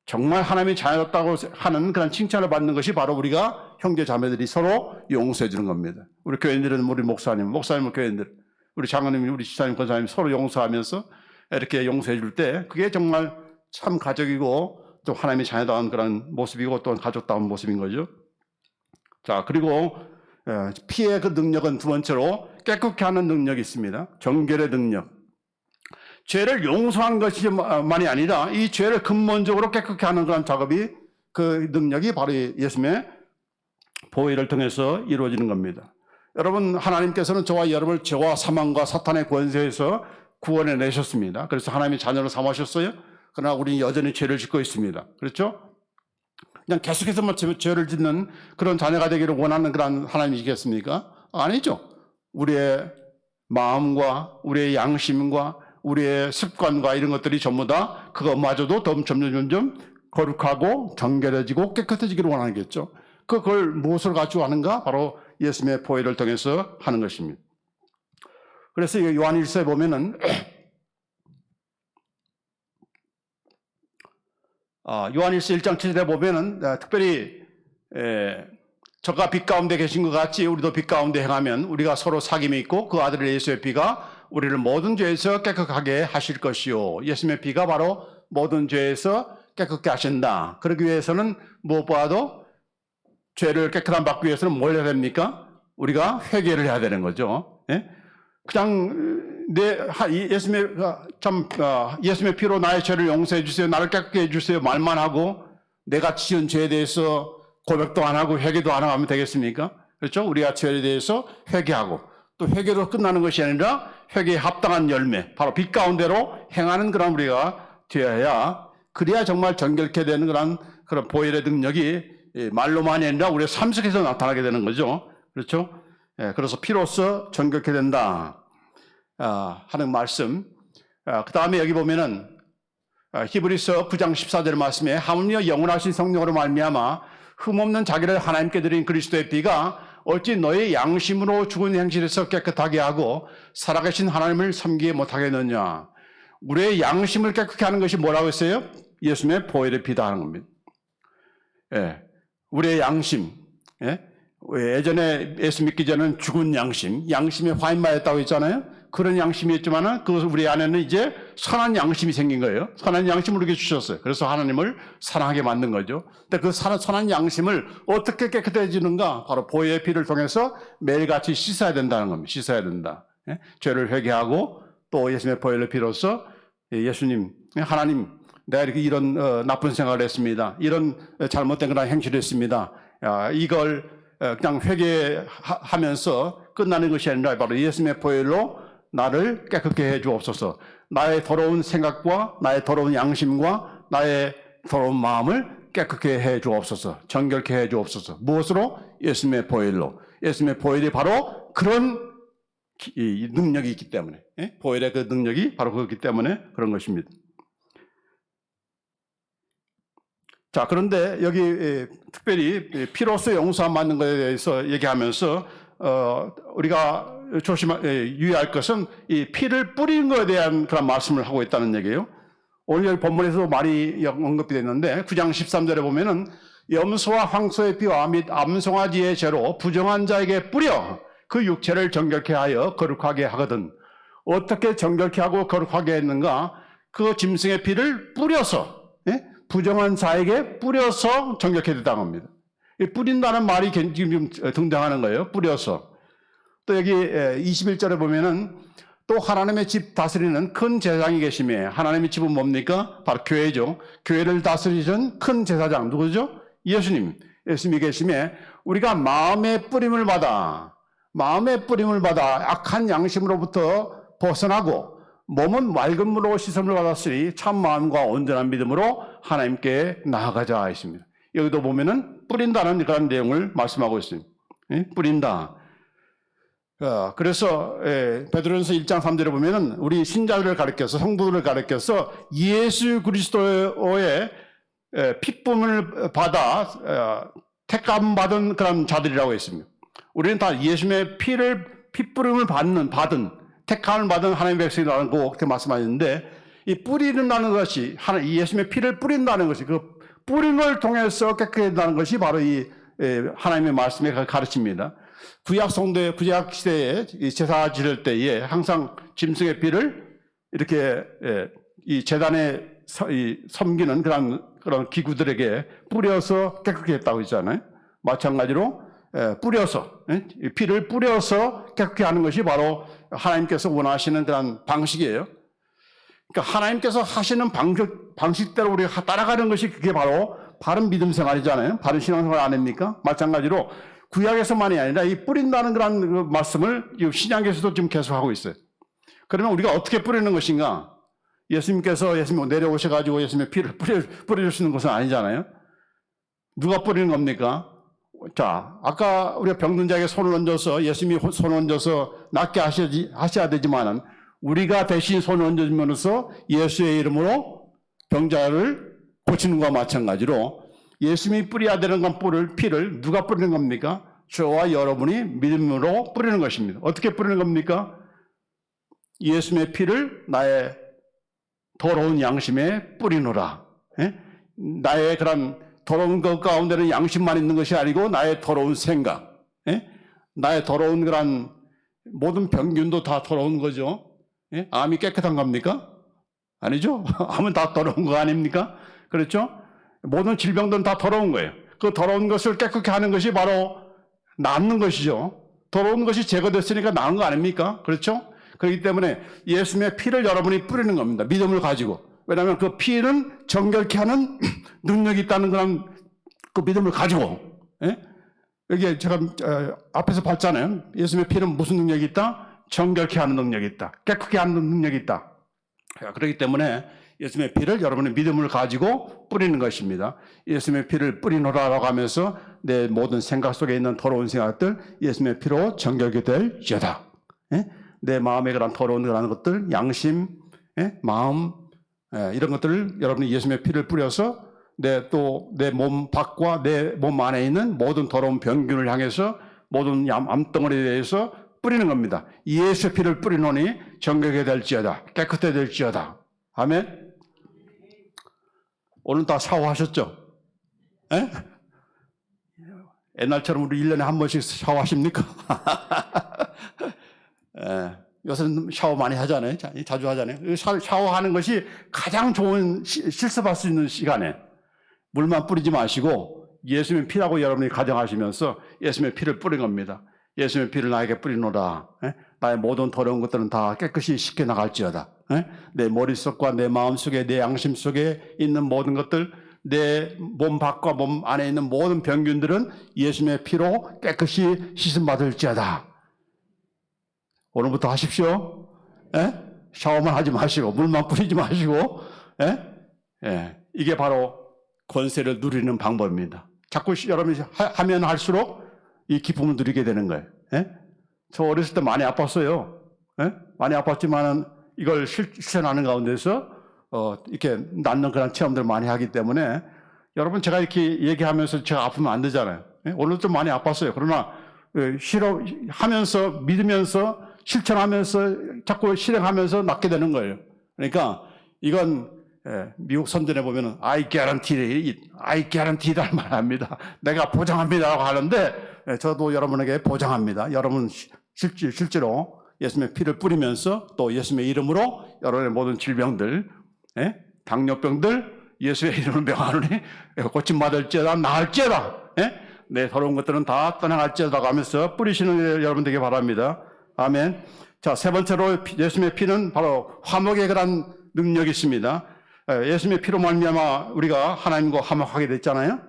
Speaker 1: 정말 하나님이 자녀였다고 하는 그런 칭찬을 받는 것이 바로 우리가 형제 자매들이 서로 용서해 주는 겁니다. 우리 교인들은 우리 목사님은 교인들, 우리 장로님, 우리 지사님, 권사님 서로 용서하면서 이렇게 용서해 줄 때 그게 정말 참 가족이고 또 하나님이 자녀다운 그런 모습이고 또 가족다운 모습인 거죠. 자, 그리고 피의 그 능력은 두 번째로 깨끗게 하는 능력이 있습니다. 정결의 능력. 죄를 용서하는 것이만이 아니라 이 죄를 근본적으로 깨끗게 하는 그런 작업이 그 능력이 바로 예수님의 보혈을 통해서 이루어지는 겁니다. 여러분, 하나님께서는 저와 여러분을 죄와 사망과 사탄의 권세에서 구원해 내셨습니다. 그래서 하나님이 자녀로 삼으셨어요. 그러나 우리는 여전히 죄를 짓고 있습니다. 그렇죠? 그냥 계속해서만 죄를 짓는 그런 자녀가 되기를 원하는 그런 하나님이시겠습니까? 아니죠. 우리의 마음과 우리의 양심과 우리의 습관과 이런 것들이 전부 다 그것마저도 점점 거룩하고 정결해지고 깨끗해지기를 원하겠죠. 그걸 무엇을 가지고 하는가? 바로 예수님의 보혈을 통해서 하는 것입니다. 그래서 요한일서에 보면은 요한일서 1장 7절에 보면은 특별히 저가 빛 가운데 계신 것 같이 우리도 빛 가운데 행하면 우리가 서로 사귐이 있고 그 아들 예수의 피가 우리를 모든 죄에서 깨끗하게 하실 것이요. 예수님의 피가 바로 모든 죄에서 깨끗게 하신다. 그러기 위해서는 무엇보다도 죄를 깨끗한 받기 위해서는 뭘 해야 됩니까? 우리가 회개를 해야 되는 거죠. 예? 그냥 예수님의 피로 나의 죄를 용서해 주세요. 나를 깨끗게 해 주세요. 말만 하고 내가 지은 죄에 대해서 고백도 안 하고 회개도 안 하면 되겠습니까? 그렇죠? 우리가 죄에 대해서 회개하고 또 회개로 끝나는 것이 아니라 회개에 합당한 열매, 바로 빛 가운데로 행하는 그런 우리가 되어야 그래야 정말 정결케 되는 그런 보혈의 능력이 말로만이 아니라 우리의 삶 속에서 나타나게 되는 거죠. 그렇죠? 그래서 피로써 정결케 된다 하는 말씀. 그 다음에 여기 보면은 히브리서 9장 14절 말씀에 하물며 영원하신 성령으로 말미암아 흠없는 자기를 하나님께 드린 그리스도의 피가 어찌 너의 양심으로 죽은 행실에서 깨끗하게 하고 살아계신 하나님을 섬기게 못하겠느냐. 우리의 양심을 깨끗게 하는 것이 뭐라고 했어요? 예수님의 보혈의 피다 하는 겁니다. 우리의 양심. 예전에 예수 믿기 전에는 죽은 양심에 화인마였다고 했잖아요. 그런 양심이었지만은 그 우리 안에는 이제 선한 양심이 생긴 거예요. 선한 양심을 우리에게 주셨어요. 그래서 하나님을 사랑하게 만든 거죠. 근데 그 선한 양심을 어떻게 깨끗해지는가? 바로 보혈의 피를 통해서 매일같이 씻어야 된다는 겁니다. 씻어야 된다. 죄를 회개하고 또 예수님의 보혈의 피로서 예수님, 하나님, 내가 이렇게 이런 나쁜 생각을 했습니다. 이런 잘못된 그런 행실을 했습니다. 이걸 그냥 회개하면서 끝나는 것이 아니라 바로 예수님의 보혈로 나를 깨끗게 해 주옵소서. 나의 더러운 생각과 나의 더러운 양심과 나의 더러운 마음을 깨끗게 해 주옵소서. 정결케 해 주옵소서. 무엇으로? 예수님의 보혈로. 예수님의 보혈이 바로 그런 이 능력이 있기 때문에, 보혈의 그 능력이 바로 그렇기 때문에 그런 것입니다. 자, 그런데 여기 특별히 피로써 용서함 받는 것에 대해서 얘기하면서 우리가 유의할 것은 이 피를 뿌리는 것에 대한 그런 말씀을 하고 있다는 얘기예요. 오늘 여기 본문에서도 많이 언급이 됐는데 9장 13절에 보면은 염소와 황소의 피와 및 암송아지의 죄로 부정한 자에게 뿌려 그 육체를 정결케 하여 거룩하게 하거든. 어떻게 정결케 하고 거룩하게 했는가? 그 짐승의 피를 뿌려서, 부정한 자에게 뿌려서 정결케 됐다는 겁니다. 뿌린다는 말이 지금 등장하는 거예요. 뿌려서. 또 여기 21절에 보면은 또 하나님의 집 다스리는 큰 제사장이 계시며, 하나님의 집은 뭡니까? 바로 교회죠. 교회를 다스리신 큰 제사장 누구죠? 예수님이 계시며, 우리가 마음의 뿌림을 받아 악한 양심으로부터 벗어나고 몸은 맑은 물로 씻음을 받았으니 참 마음과 온전한 믿음으로 하나님께 나아가자 했습니다. 여기도 보면은 뿌린다는 그런 내용을 말씀하고 있습니다. 뿌린다. 그래서 베드로전서 1장 3절에 보면은 우리 신자들을 가리켜서, 성도들을 가리켜서 예수 그리스도의 핏품을 받아 택감 받은 그런 자들이라고 했습니다. 우리는 다 예수님의 핏부름을 받은 택함을 받은 하나님의 백성이라고 그렇게 말씀하셨는데, 이 뿌리는다는 것이, 예수님의 피를 뿌린다는 것이, 그 뿌림을 통해서 깨끗게 된다는 것이 바로 이 하나님의 말씀의 가르침입니다. 구약 시대에 제사 지낼 때에 항상 짐승의 피를 이렇게 이 제단에 섬기는 그런 기구들에게 뿌려서 깨끗게 했다고 했잖아요. 마찬가지로 뿌려서, 피를 뿌려서 깨끗게 하는 것이 바로 하나님께서 원하시는 그런 방식이에요. 그러니까 하나님께서 하시는 방식대로 우리가 따라가는 것이 그게 바로 바른 믿음 생활이잖아요. 바른 신앙생활 아닙니까? 마찬가지로 구약에서만이 아니라 이 뿌린다는 그런 말씀을 신약에서도 지금 계속하고 있어요. 그러면 우리가 어떻게 뿌리는 것인가? 예수님 내려오셔가지고 예수님의 피를 뿌려주시는 것은 아니잖아요. 누가 뿌리는 겁니까? 자, 아까 우리가 병든 자에게 손을 얹어서 예수님이 손을 얹어서 낫게 하셔야 되지만은 우리가 대신 손을 얹어주면서 예수의 이름으로 병자를 고치는 것과 마찬가지로 예수님이 뿌려야 되는 피를 누가 뿌리는 겁니까? 저와 여러분이 믿음으로 뿌리는 것입니다. 어떻게 뿌리는 겁니까? 예수님의 피를 나의 더러운 양심에 뿌리노라. 나의 그런 더러운 것 가운데는 양심만 있는 것이 아니고 나의 더러운 생각, 나의 더러운 그런 모든 병균도 다 더러운 거죠. 암이 깨끗한 겁니까? 아니죠. 암은 다 더러운 거 아닙니까? 그렇죠? 모든 질병들은 다 더러운 거예요. 그 더러운 것을 깨끗게 하는 것이 바로 낫는 것이죠. 더러운 것이 제거됐으니까 나은 거 아닙니까? 그렇죠? 그렇기 때문에 예수님의 피를 여러분이 뿌리는 겁니다. 믿음을 가지고. 왜냐하면 그 피는 정결케 하는 능력이 있다는 그런 그 믿음을 가지고. 여기 제가 앞에서 봤잖아요. 예수님의 피는 무슨 능력이 있다? 정결케 하는 능력이 있다. 깨끗게 하는 능력이 있다. 그렇기 때문에 예수님의 피를 여러분의 믿음을 가지고 뿌리는 것입니다. 예수님의 피를 뿌리노라라고 하면서 내 모든 생각 속에 있는 더러운 생각들 예수님의 피로 정결게 될지어다. 내 마음에 그런 더러운 그런 것들, 양심, 마음, 이런 것들을 여러분이 예수님의 피를 뿌려서 내 몸 밖과 내 몸 안에 있는 모든 더러운 병균을 향해서 모든 암덩어리에 대해서 뿌리는 겁니다. 예수의 피를 뿌리노니 정결게 될지어다. 깨끗해 될지어다. 아멘. 오늘 다 샤워하셨죠? 옛날처럼 우리 1년에 한 번씩 샤워하십니까? 요새는 샤워 많이 하잖아요. 자주 하잖아요. 샤워하는 것이 가장 좋은 실습할 수 있는 시간에 물만 뿌리지 마시고 예수님의 피라고 여러분이 가정하시면서 예수님의 피를 뿌린 겁니다. 예수님의 피를 나에게 뿌리노라. 나의 모든 더러운 것들은 다 깨끗이 씻겨 나갈지어다. 내 머릿속과 내 마음속에 내 양심 속에 있는 모든 것들, 내 몸 밖과 몸 안에 있는 모든 병균들은 예수님의 피로 깨끗이 씻음 받을지어다. 오늘부터 하십시오. 샤워만 하지 마시고 물만 뿌리지 마시고 이게 바로 권세를 누리는 방법입니다. 자꾸 여러분이 하면 할수록 이 기쁨을 누리게 되는 거예요. 저 어렸을 때 많이 아팠어요. 예? 많이 아팠지만은 이걸 실천하는 가운데서 이렇게 낫는 그런 체험들을 많이 하기 때문에 여러분 제가 이렇게 얘기하면서 제가 아프면 안 되잖아요. 예? 오늘 좀 많이 아팠어요. 그러나 실험하면서 믿으면서 실천하면서 자꾸 실행하면서 낫게 되는 거예요. 그러니까 이건 미국 선전에 보면은 I guarantee라는 말 합니다. 내가 보장합니다라고 하는데 저도 여러분에게 보장합니다. 여러분 실제로 예수님의 피를 뿌리면서 또 예수님의 이름으로 여러분의 모든 질병들, 당뇨병들 예수의 이름으로 명하노니 고침받을지어다 나을지어다. 네, 더러운 것들은 다 떠나갈지어다 하면서 뿌리시는 여러분 되게 바랍니다. 아멘. 자, 세 번째로 예수님의 피는 바로 화목의 그런 능력이 있습니다. 예수님의 피로 말미암아 우리가 하나님과 화목하게 됐잖아요.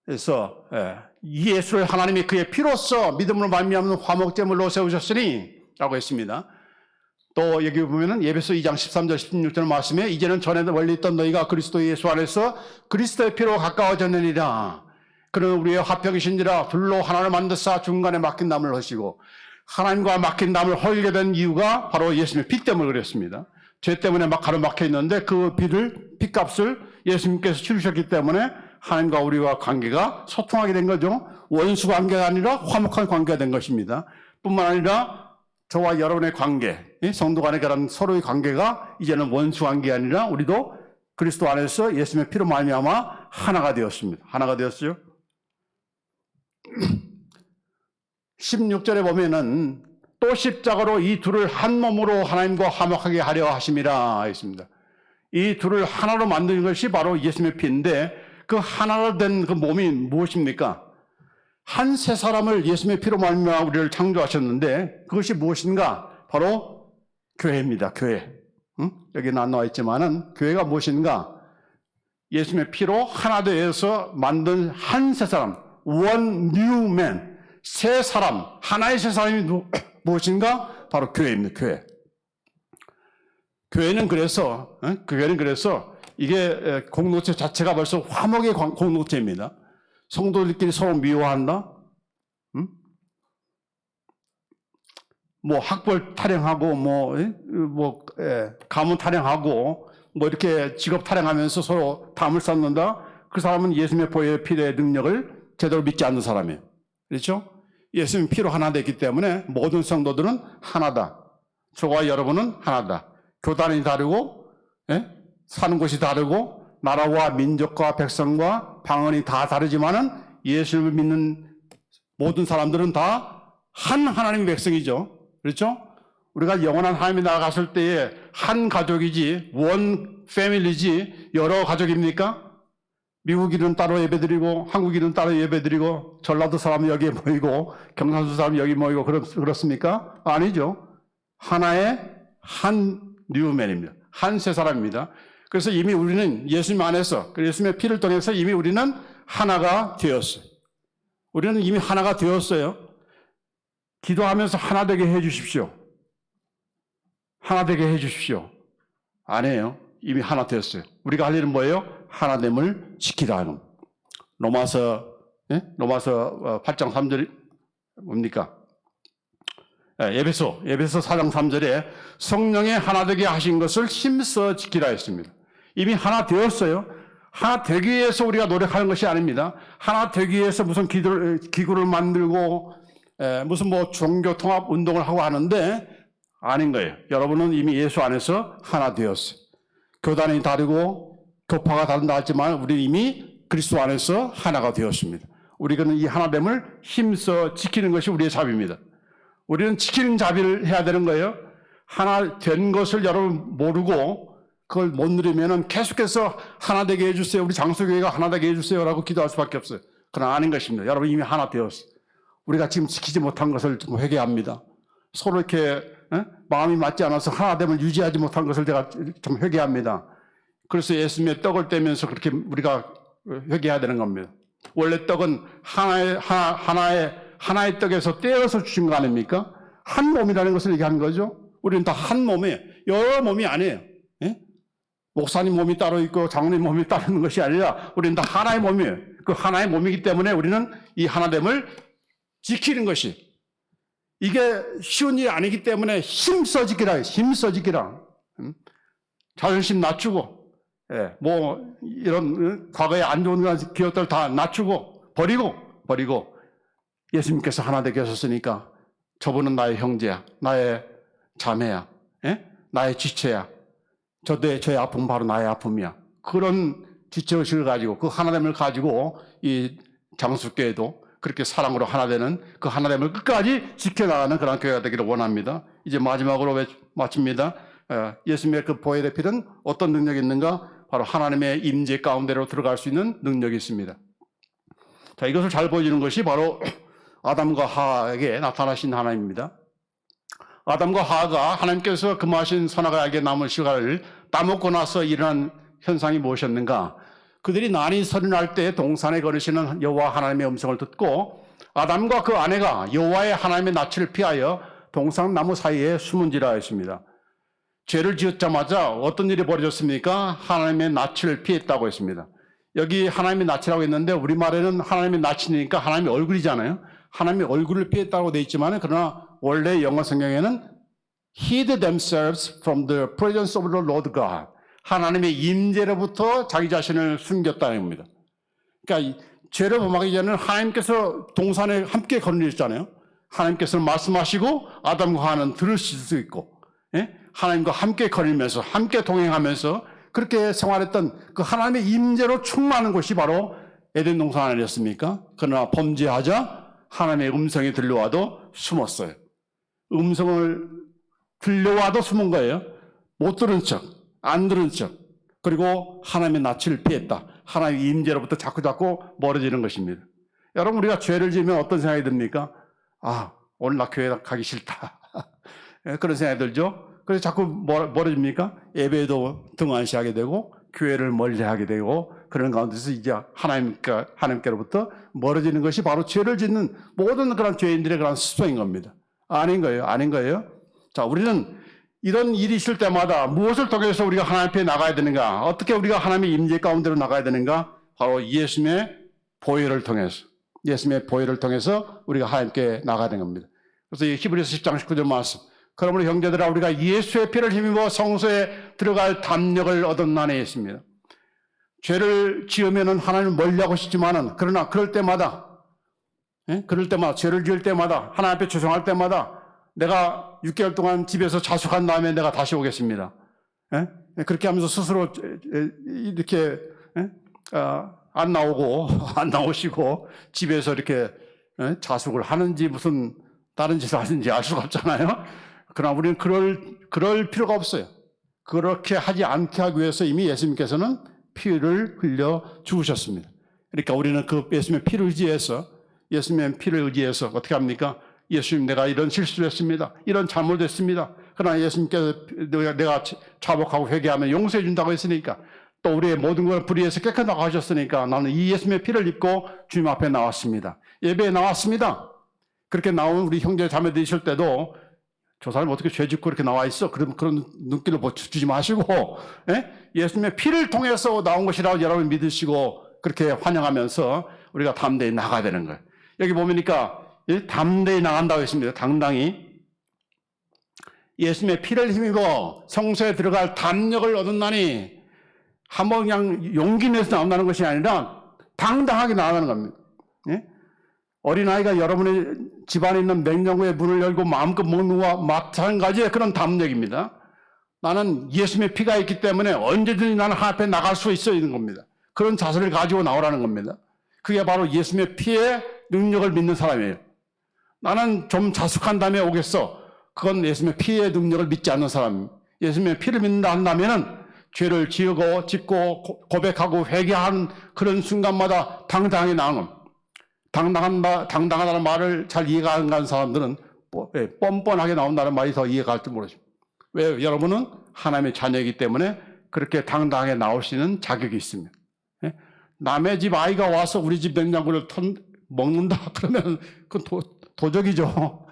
Speaker 1: 그래서 이 예수를 하나님이 그의 피로써 믿음으로 말미암는 화목제물로 세우셨으니 라고 했습니다. 또 여기 보면은 예배서 2장 13절 16절 말씀에 이제는 전에 멀리 있던 너희가 그리스도 예수 안에서 그리스도의 피로 가까워졌느니라. 그는 우리의 화평이신지라 둘로 하나를 만드사 중간에 막힌 담을 하시고 하나님과 막힌 담을 헐게 된 이유가 바로 예수님의 피 때문에 그랬습니다. 죄 때문에 막 가로막혀 있는데 그 피값을 예수님께서 치르셨기 때문에 하나님과 우리와 관계가 소통하게 된 거죠. 원수 관계가 아니라 화목한 관계가 된 것입니다. 뿐만 아니라 저와 여러분의 관계, 성도 간의 그런 서로의 관계가 이제는 원수 관계가 아니라 우리도 그리스도 안에서 예수님의 피로 말미암아 하나가 되었습니다. 하나가 되었어요. 16절에 보면은 또 십자가로 이 둘을 한 몸으로 하나님과 화목하게 하려 하심이라 했습니다. 이 둘을 하나로 만드는 것이 바로 예수님의 피인데 그 하나로 된 그 몸이 무엇입니까? 한 세 사람을 예수님의 피로 말미암아 우리를 창조하셨는데 그것이 무엇인가? 바로 교회입니다. 교회. 여기는 안 나와 있지만은 교회가 무엇인가? 예수님의 피로 하나 되어서 만든 한 세 사람, one new man, 세 사람, 하나의 세 사람이 무엇인가? 바로 교회입니다. 교회. 교회는 그래서 이게 공동체 자체가 벌써 화목의 공동체입니다. 성도들끼리 서로 미워한다? 뭐 학벌 타령하고 가문 타령하고 뭐 이렇게 직업 타령하면서 서로 담을 쌓는다? 그 사람은 예수님의 보혈의 피의 능력을 제대로 믿지 않는 사람이에요. 그렇죠? 예수님 피로 하나 됐기 때문에 모든 성도들은 하나다. 저와 여러분은 하나다. 교단이 다르고 사는 곳이 다르고 나라와 민족과 백성과 방언이 다 다르지만은 예수님을 믿는 모든 사람들은 다 한 하나님의 백성이죠. 그렇죠? 우리가 영원한 하나님이 나아갔을 때에 한 가족이지 원 패밀리지 여러 가족입니까? 미국인은 따로 예배드리고 한국인은 따로 예배드리고 전라도 사람은 여기에 모이고 경상도 사람은 여기 모이고 그렇습니까? 아니죠. 하나의 한 뉴맨입니다. 한 세 사람입니다. 그래서 이미 우리는 예수님 안에서 예수님의 피를 통해서 이미 우리는 하나가 되었어요. 우리는 이미 하나가 되었어요. 기도하면서 하나 되게 해 주십시오. 하나 되게 해 주십시오. 아니에요. 이미 하나 되었어요. 우리가 할 일은 뭐예요? 하나됨을 지키라 하는. 로마서 8장 3절이 뭡니까? 예배서 4장 3절에 성령의 하나 되게 하신 것을 힘써 지키라 했습니다. 이미 하나 되었어요. 하나 되기 위해서 우리가 노력하는 것이 아닙니다. 하나 되기 위해서 무슨 기구를 만들고 무슨 뭐 종교 통합 운동을 하고 하는데 아닌 거예요. 여러분은 이미 예수 안에서 하나 되었어요. 교단이 다르고 교파가 다른다 하지만 우리는 이미 그리스도 안에서 하나가 되었습니다. 우리는 이 하나됨을 힘써 지키는 것이 우리의 자비입니다. 우리는 지키는 자비를 해야 되는 거예요. 하나 된 것을 여러분 모르고 그걸 못 누리면은 계속해서 하나 되게 해주세요. 우리 장소교회가 하나 되게 해주세요라고 기도할 수밖에 없어요. 그러나 아닌 것입니다. 여러분 이미 하나 되었어요. 우리가 지금 지키지 못한 것을 좀 회개합니다. 서로 이렇게 마음이 맞지 않아서 하나됨을 유지하지 못한 것을 제가 좀 회개합니다. 그래서 예수님의 떡을 떼면서 그렇게 우리가 회개해야 되는 겁니다. 원래 떡은 하나의 떡에서 떼어서 주신 거 아닙니까? 한 몸이라는 것을 얘기하는 거죠. 우리는 다 한 몸이에요. 여러 몸이 아니에요. 목사님 몸이 따로 있고 장로님 몸이 따로 있는 것이 아니라 우리는 다 하나의 몸이에요. 그 하나의 몸이기 때문에 우리는 이 하나됨을 지키는 것이 이게 쉬운 일이 아니기 때문에 힘써 지키라. 자존심 낮추고, 뭐 이런 과거에 안 좋은 기억들 다 낮추고 버리고 예수님께서 하나 되게 하셨으니까 저분은 나의 형제야, 나의 자매야, 나의 지체야. 저의 아픔 바로 나의 아픔이야. 그런 지체의식을 가지고 그 하나됨을 가지고 이 장수교회도 그렇게 사랑으로 하나되는 그 하나됨을 끝까지 지켜나가는 그런 교회가 되기를 원합니다. 이제 마지막으로 마칩니다. 예수님의 그 보혈의 피는 어떤 능력이 있는가? 바로 하나님의 임재 가운데로 들어갈 수 있는 능력이 있습니다. 자, 이것을 잘 보여주는 것이 바로 아담과 하와에게 나타나신 하나님입니다. 아담과 하와가 하나님께서 금하신 선악을 알게 나무 실과를 따먹고 나서 일어난 현상이 무엇이었는가? 그들이 난이 서른할 때 동산에 거르시는 여호와 하나님의 음성을 듣고 아담과 그 아내가 여호와의 하나님의 낯을 피하여 동산 나무 사이에 숨은지라 했습니다. 죄를 지었자마자 어떤 일이 벌어졌습니까? 하나님의 낯을 피했다고 했습니다. 여기 하나님의 낯이라고 했는데 우리말에는 하나님의 낯이니까 하나님의 얼굴이잖아요. 하나님의 얼굴을 피했다고 되어 있지만 그러나 원래 영어 성경에는 hid themselves from the presence of the Lord God. 하나님의 임재로부터 자기 자신을 숨겼다는 겁니다. 그러니까 죄를 범하기 전에는 하나님께서 동산에 함께 거느리셨잖아요. 하나님께서 말씀하시고 아담과 하와는 들으실 수 있고, 하나님과 함께 거닐면서 함께 동행하면서 그렇게 생활했던 그 하나님의 임재로 충만한 곳이 바로 에덴 동산 아니었습니까? 그러나 범죄하자 하나님의 음성이 들려와도 숨었어요. 음성을 들려와도 숨은 거예요. 못 들은 척, 안 들은 척. 그리고 하나님의 낯을 피했다. 하나님의 임재로부터 자꾸 멀어지는 것입니다. 여러분, 우리가 죄를 지으면 어떤 생각이 듭니까? 아, 오늘 나 교회 가기 싫다. 그런 생각이 들죠? 그래서 자꾸 멀어집니까? 예배도 등한시하게 되고 교회를 멀리하게 되고 그런 가운데서 이제 하나님께로부터 멀어지는 것이 바로 죄를 짓는 모든 그런 죄인들의 그런 습성인 겁니다. 아닌 거예요. 자, 우리는 이런 일이 있을 때마다 무엇을 통해서 우리가 하나님 앞에 나가야 되는가? 어떻게 우리가 하나님의 임재 가운데로 나가야 되는가? 바로 예수님의 보혈을 통해서 우리가 하나님께 나가야 되는 겁니다. 그래서 이 히브리서 10장 19절 말씀. 그러므로 형제들아 우리가 예수의 피를 힘입어 성소에 들어갈 담력을 얻었나니 했습니다. 죄를 지으면은 하나님을 멀리하고 싶지만은 그러나 그럴 때마다 죄를 지을 때마다 하나님 앞에 죄송할 때마다 내가 6개월 동안 집에서 자숙한 다음에 내가 다시 오겠습니다. 그렇게 하면서 스스로 이렇게 안 나오시고 집에서 이렇게 자숙을 하는지 무슨 다른 짓을 하는지 알 수가 없잖아요. 그러나 우리는 그럴 필요가 없어요. 그렇게 하지 않게 하기 위해서 이미 예수님께서는 피를 흘려 죽으셨습니다. 그러니까 우리는 그 예수님의 피를 의지해서 어떻게 합니까? 예수님, 내가 이런 실수를 했습니다. 이런 잘못했습니다. 그러나 예수님께서 내가 자복하고 회개하면 용서해 준다고 했으니까 또 우리의 모든 걸 불의해서 깨끗하게 하셨으니까 나는 이 예수님의 피를 입고 주님 앞에 나왔습니다. 예배에 나왔습니다. 그렇게 나온 우리 형제 자매들 있을 때도 저 사람이 어떻게 죄 짓고 이렇게 나와 있어? 그런 눈길을 주지 마시고 예수님의 피를 통해서 나온 것이라고 여러분 믿으시고 그렇게 환영하면서 우리가 담대히 나가야 되는 거예요. 여기 보니까 담대히 나간다고 했습니다. 당당히 예수님의 피를 힘입어 성소에 들어갈 담력을 얻었나니 한번 그냥 용기 내서 나온다는 것이 아니라 당당하게 나가는 겁니다. 어린아이가 여러분의 집안에 있는 냉장고에 문을 열고 마음껏 먹는 것과 마찬가지의 그런 담력입니다. 나는 예수님의 피가 있기 때문에 언제든지 나는 하나님 앞에 나갈 수 있는 겁니다. 그런 자세를 가지고 나오라는 겁니다. 그게 바로 예수님의 피의 능력을 믿는 사람이에요. 나는 좀 자숙한 다음에 오겠어. 그건 예수님의 피의 능력을 믿지 않는 사람입니다. 예수님의 피를 믿는다 한다면은 죄를 짓고 고백하고 회개하는 그런 순간마다 당당하게 나오는 겁니다. 당당하다는 말을 잘 이해가 안 가는 사람들은 뻔뻔하게 나온다는 말이 더 이해가 갈지 모르겠습니다. 왜? 여러분은 하나님의 자녀이기 때문에 그렇게 당당하게 나올 수 있는 자격이 있습니다. 남의 집 아이가 와서 우리 집 냉장고를 먹는다 그러면 그건 도적이죠.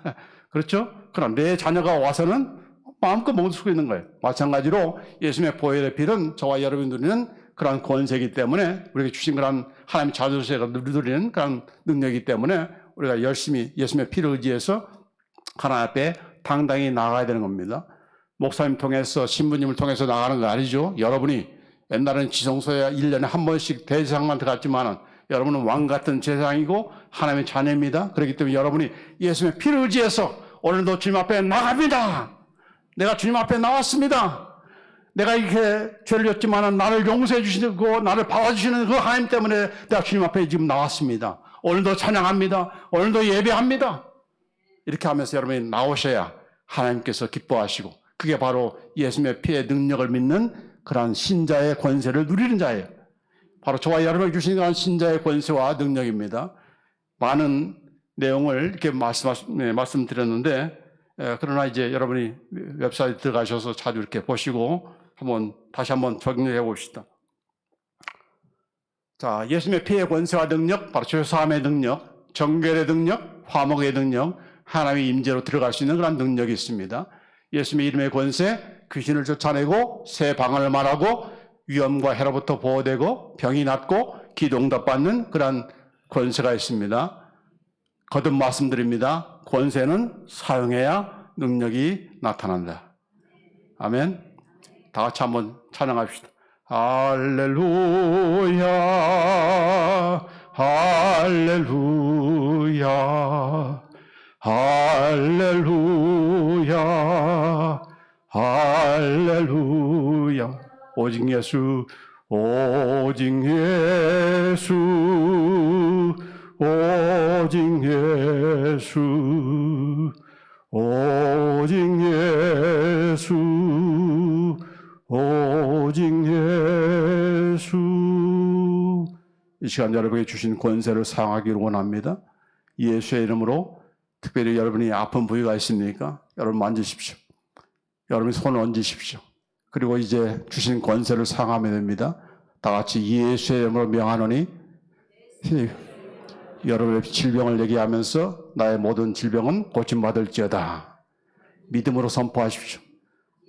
Speaker 1: 그렇죠? 그러나 내 자녀가 와서는 마음껏 먹을 수 있는 거예요. 마찬가지로 예수님의 보혈의 피는 저와 여러분이 누리는 그런 권세이기 때문에 우리에게 주신 그런 하나님 자주세가 누리는 그런 능력이기 때문에 우리가 열심히 예수님의 피를 의지해서 하나님 앞에 당당히 나가야 되는 겁니다. 목사님 통해서 신부님을 통해서 나가는 거 아니죠. 여러분이 옛날에는 지성소에 1년에 한 번씩 대제사장한테 갔지만 여러분은 왕 같은 제사장이고 하나님의 자녀입니다. 그렇기 때문에 여러분이 예수님의 피를 의지해서 오늘도 주님 앞에 나갑니다. 내가 주님 앞에 나왔습니다. 내가 이렇게 죄를 졌지만 나를 용서해 주시고 나를 받아주시는 그 하나님 때문에 내가 주님 앞에 지금 나왔습니다. 오늘도 찬양합니다. 오늘도 예배합니다. 이렇게 하면서 여러분이 나오셔야 하나님께서 기뻐하시고 그게 바로 예수님의 피의 능력을 믿는 그러한 신자의 권세를 누리는 자예요. 바로 저와 여러분에게 주신 그런 신자의 권세와 능력입니다. 많은 내용을 이렇게 말씀드렸는데 그러나 이제 여러분이 웹사이트 들어가셔서 자주 이렇게 보시고 다시 한번 적용해 봅시다. 자, 예수님의 피의 권세와 능력, 바로 죄사함의 능력, 정결의 능력, 화목의 능력, 하나님의 임재로 들어갈 수 있는 그런 능력이 있습니다. 예수님의 이름의 권세, 귀신을 쫓아내고 새 방언을 말하고 위험과 해로부터 보호되고 병이 낫고 기도 응답받는 그런 권세가 있습니다. 거듭 말씀드립니다. 권세는 사용해야 능력이 나타난다. 아멘. 다 같이 한번 찬양합시다. 할렐루야, 할렐루야, 할렐루야, 할렐루야. 오직 예수, 오직 예수, 오직 예수, 오직 예수, 오직 예수. 이 시간 여러분에게 주신 권세를 사용하기를 원합니다. 예수의 이름으로 특별히 여러분이 아픈 부위가 있습니까? 여러분 만지십시오. 여러분이 손을 얹으십시오. 그리고 이제 주신 권세를 사용하면 됩니다. 다 같이 예수의 이름으로 명하노니 여러분의 질병을 얘기하면서 나의 모든 질병은 고침받을지어다. 믿음으로 선포하십시오.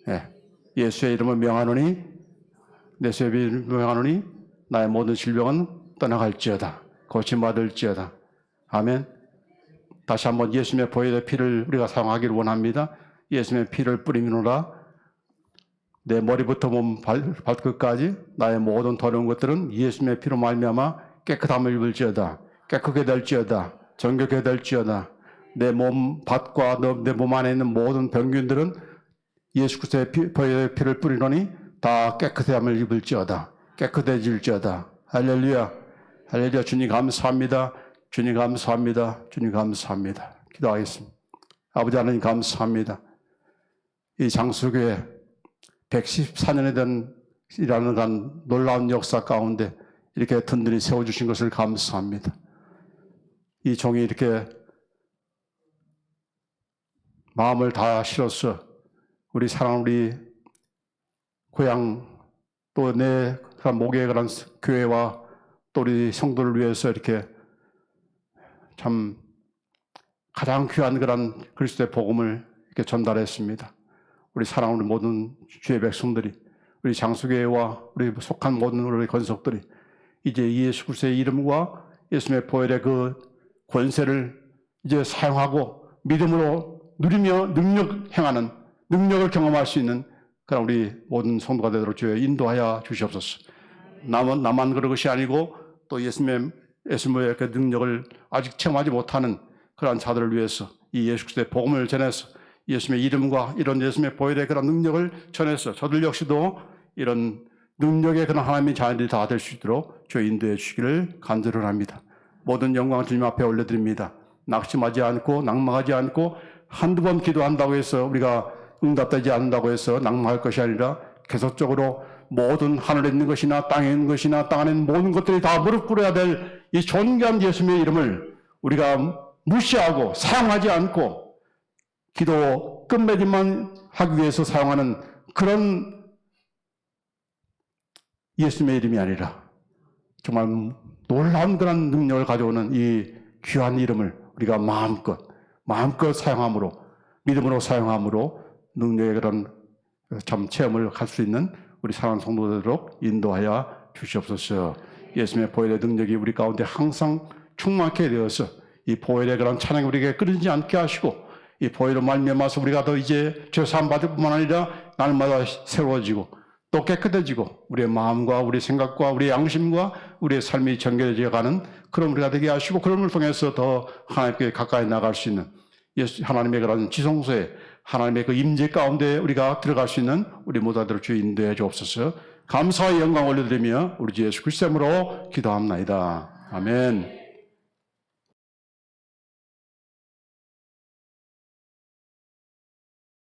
Speaker 1: 네. 예수의 이름을 명하노니 예수의 이름을 명하노니 나의 모든 질병은 떠나갈지어다. 고침받을지어다. 아멘. 다시 한번 예수님의 보혈의 피를 우리가 사용하기를 원합니다. 예수님의 피를 뿌리노라. 내 머리부터 몸 발끝까지 나의 모든 더러운 것들은 예수님의 피로 말미암아 깨끗함을 입을지어다. 깨끗게 될지어다. 정결게 될지어다. 내 몸 밭과 내 몸 안에 있는 모든 병균들은 예수 그리스도의 보혈의 피를 뿌리노니 다 깨끗함을 입을지어다. 깨끗해질지어다. 할렐루야. 할렐루야. 주님 감사합니다. 주님 감사합니다. 주님 감사합니다. 기도하겠습니다. 아버지 하나님 감사합니다. 이 장수교회 114년에 된 이라는 간 놀라운 역사 가운데 이렇게 든든히 세워주신 것을 감사합니다. 이 종이 이렇게 마음을 다 실어서 우리 사랑 우리 고향 또 내 목에 그런 교회와 또 우리 성도를 위해서 이렇게 참 가장 귀한 그런 그리스도의 복음을 이렇게 전달했습니다. 우리 사랑하는 모든 주의 백성들이 우리 장수교회와 우리 속한 모든 우리 권속들이 이제 예수 그리스도의 이름과 예수님의 보혈의 그 권세를 이제 사용하고 믿음으로 누리며 능력을 경험할 수 있는 그런 우리 모든 성도가 되도록 주여 인도하여 주시옵소서. 나만 그런 것이 아니고 또 예수님의 그 능력을 아직 체험하지 못하는 그러한 자들을 위해서 이 예수 그리스도의 복음을 전해서 예수님의 이름과 이런 예수님의 보혈의 그런 능력을 전해서 저들 역시도 이런 능력의 그런 하나님의 자녀들이 다 될 수 있도록 주여 인도해 주시기를 간절히 합니다. 모든 영광 주님 앞에 올려드립니다. 낙심하지 않고 낙망하지 않고 한두 번 기도한다고 해서 우리가 응답되지 않는다고 해서 낙망할 것이 아니라 계속적으로 모든 하늘에 있는 것이나 땅에 있는 것이나 땅 안에 있는 모든 것들이 다 무릎 꿇어야 될 이 존귀한 예수님의 이름을 우리가 무시하고 사용하지 않고 기도 끝맺음만 하기 위해서 사용하는 그런 예수님의 이름이 아니라 정말 놀라운 그런 능력을 가져오는 이 귀한 이름을 우리가 마음껏 사용함으로 믿음으로 사용함으로 능력의 그런 참 체험을 할 수 있는 우리 사랑하는 성도되도록 인도하여 주시옵소서. 예수님의 보혈의 능력이 우리 가운데 항상 충만케 되어서 이 보혈의 그런 찬양이 우리에게 끊이지 않게 하시고 이 보혈로 말미암아서 우리가 더 이제 죄 사함 받을 뿐만 아니라 날마다 새로워지고 또 깨끗해지고 우리의 마음과 우리 생각과 우리의 양심과 우리의 삶이 정결해져 가는 그런 우리가 되게 하시고 그런 걸 통해서 더 하나님께 가까이 나갈 수 있는 예수 하나님의 그런 지성소에 하나님의 그 임재 가운데 우리가 들어갈 수 있는 우리 모두들 주의 인도해 주옵소서. 감사와 영광 올려드리며 우리 주 예수 그리스도 이름으로 기도합나이다. 아멘.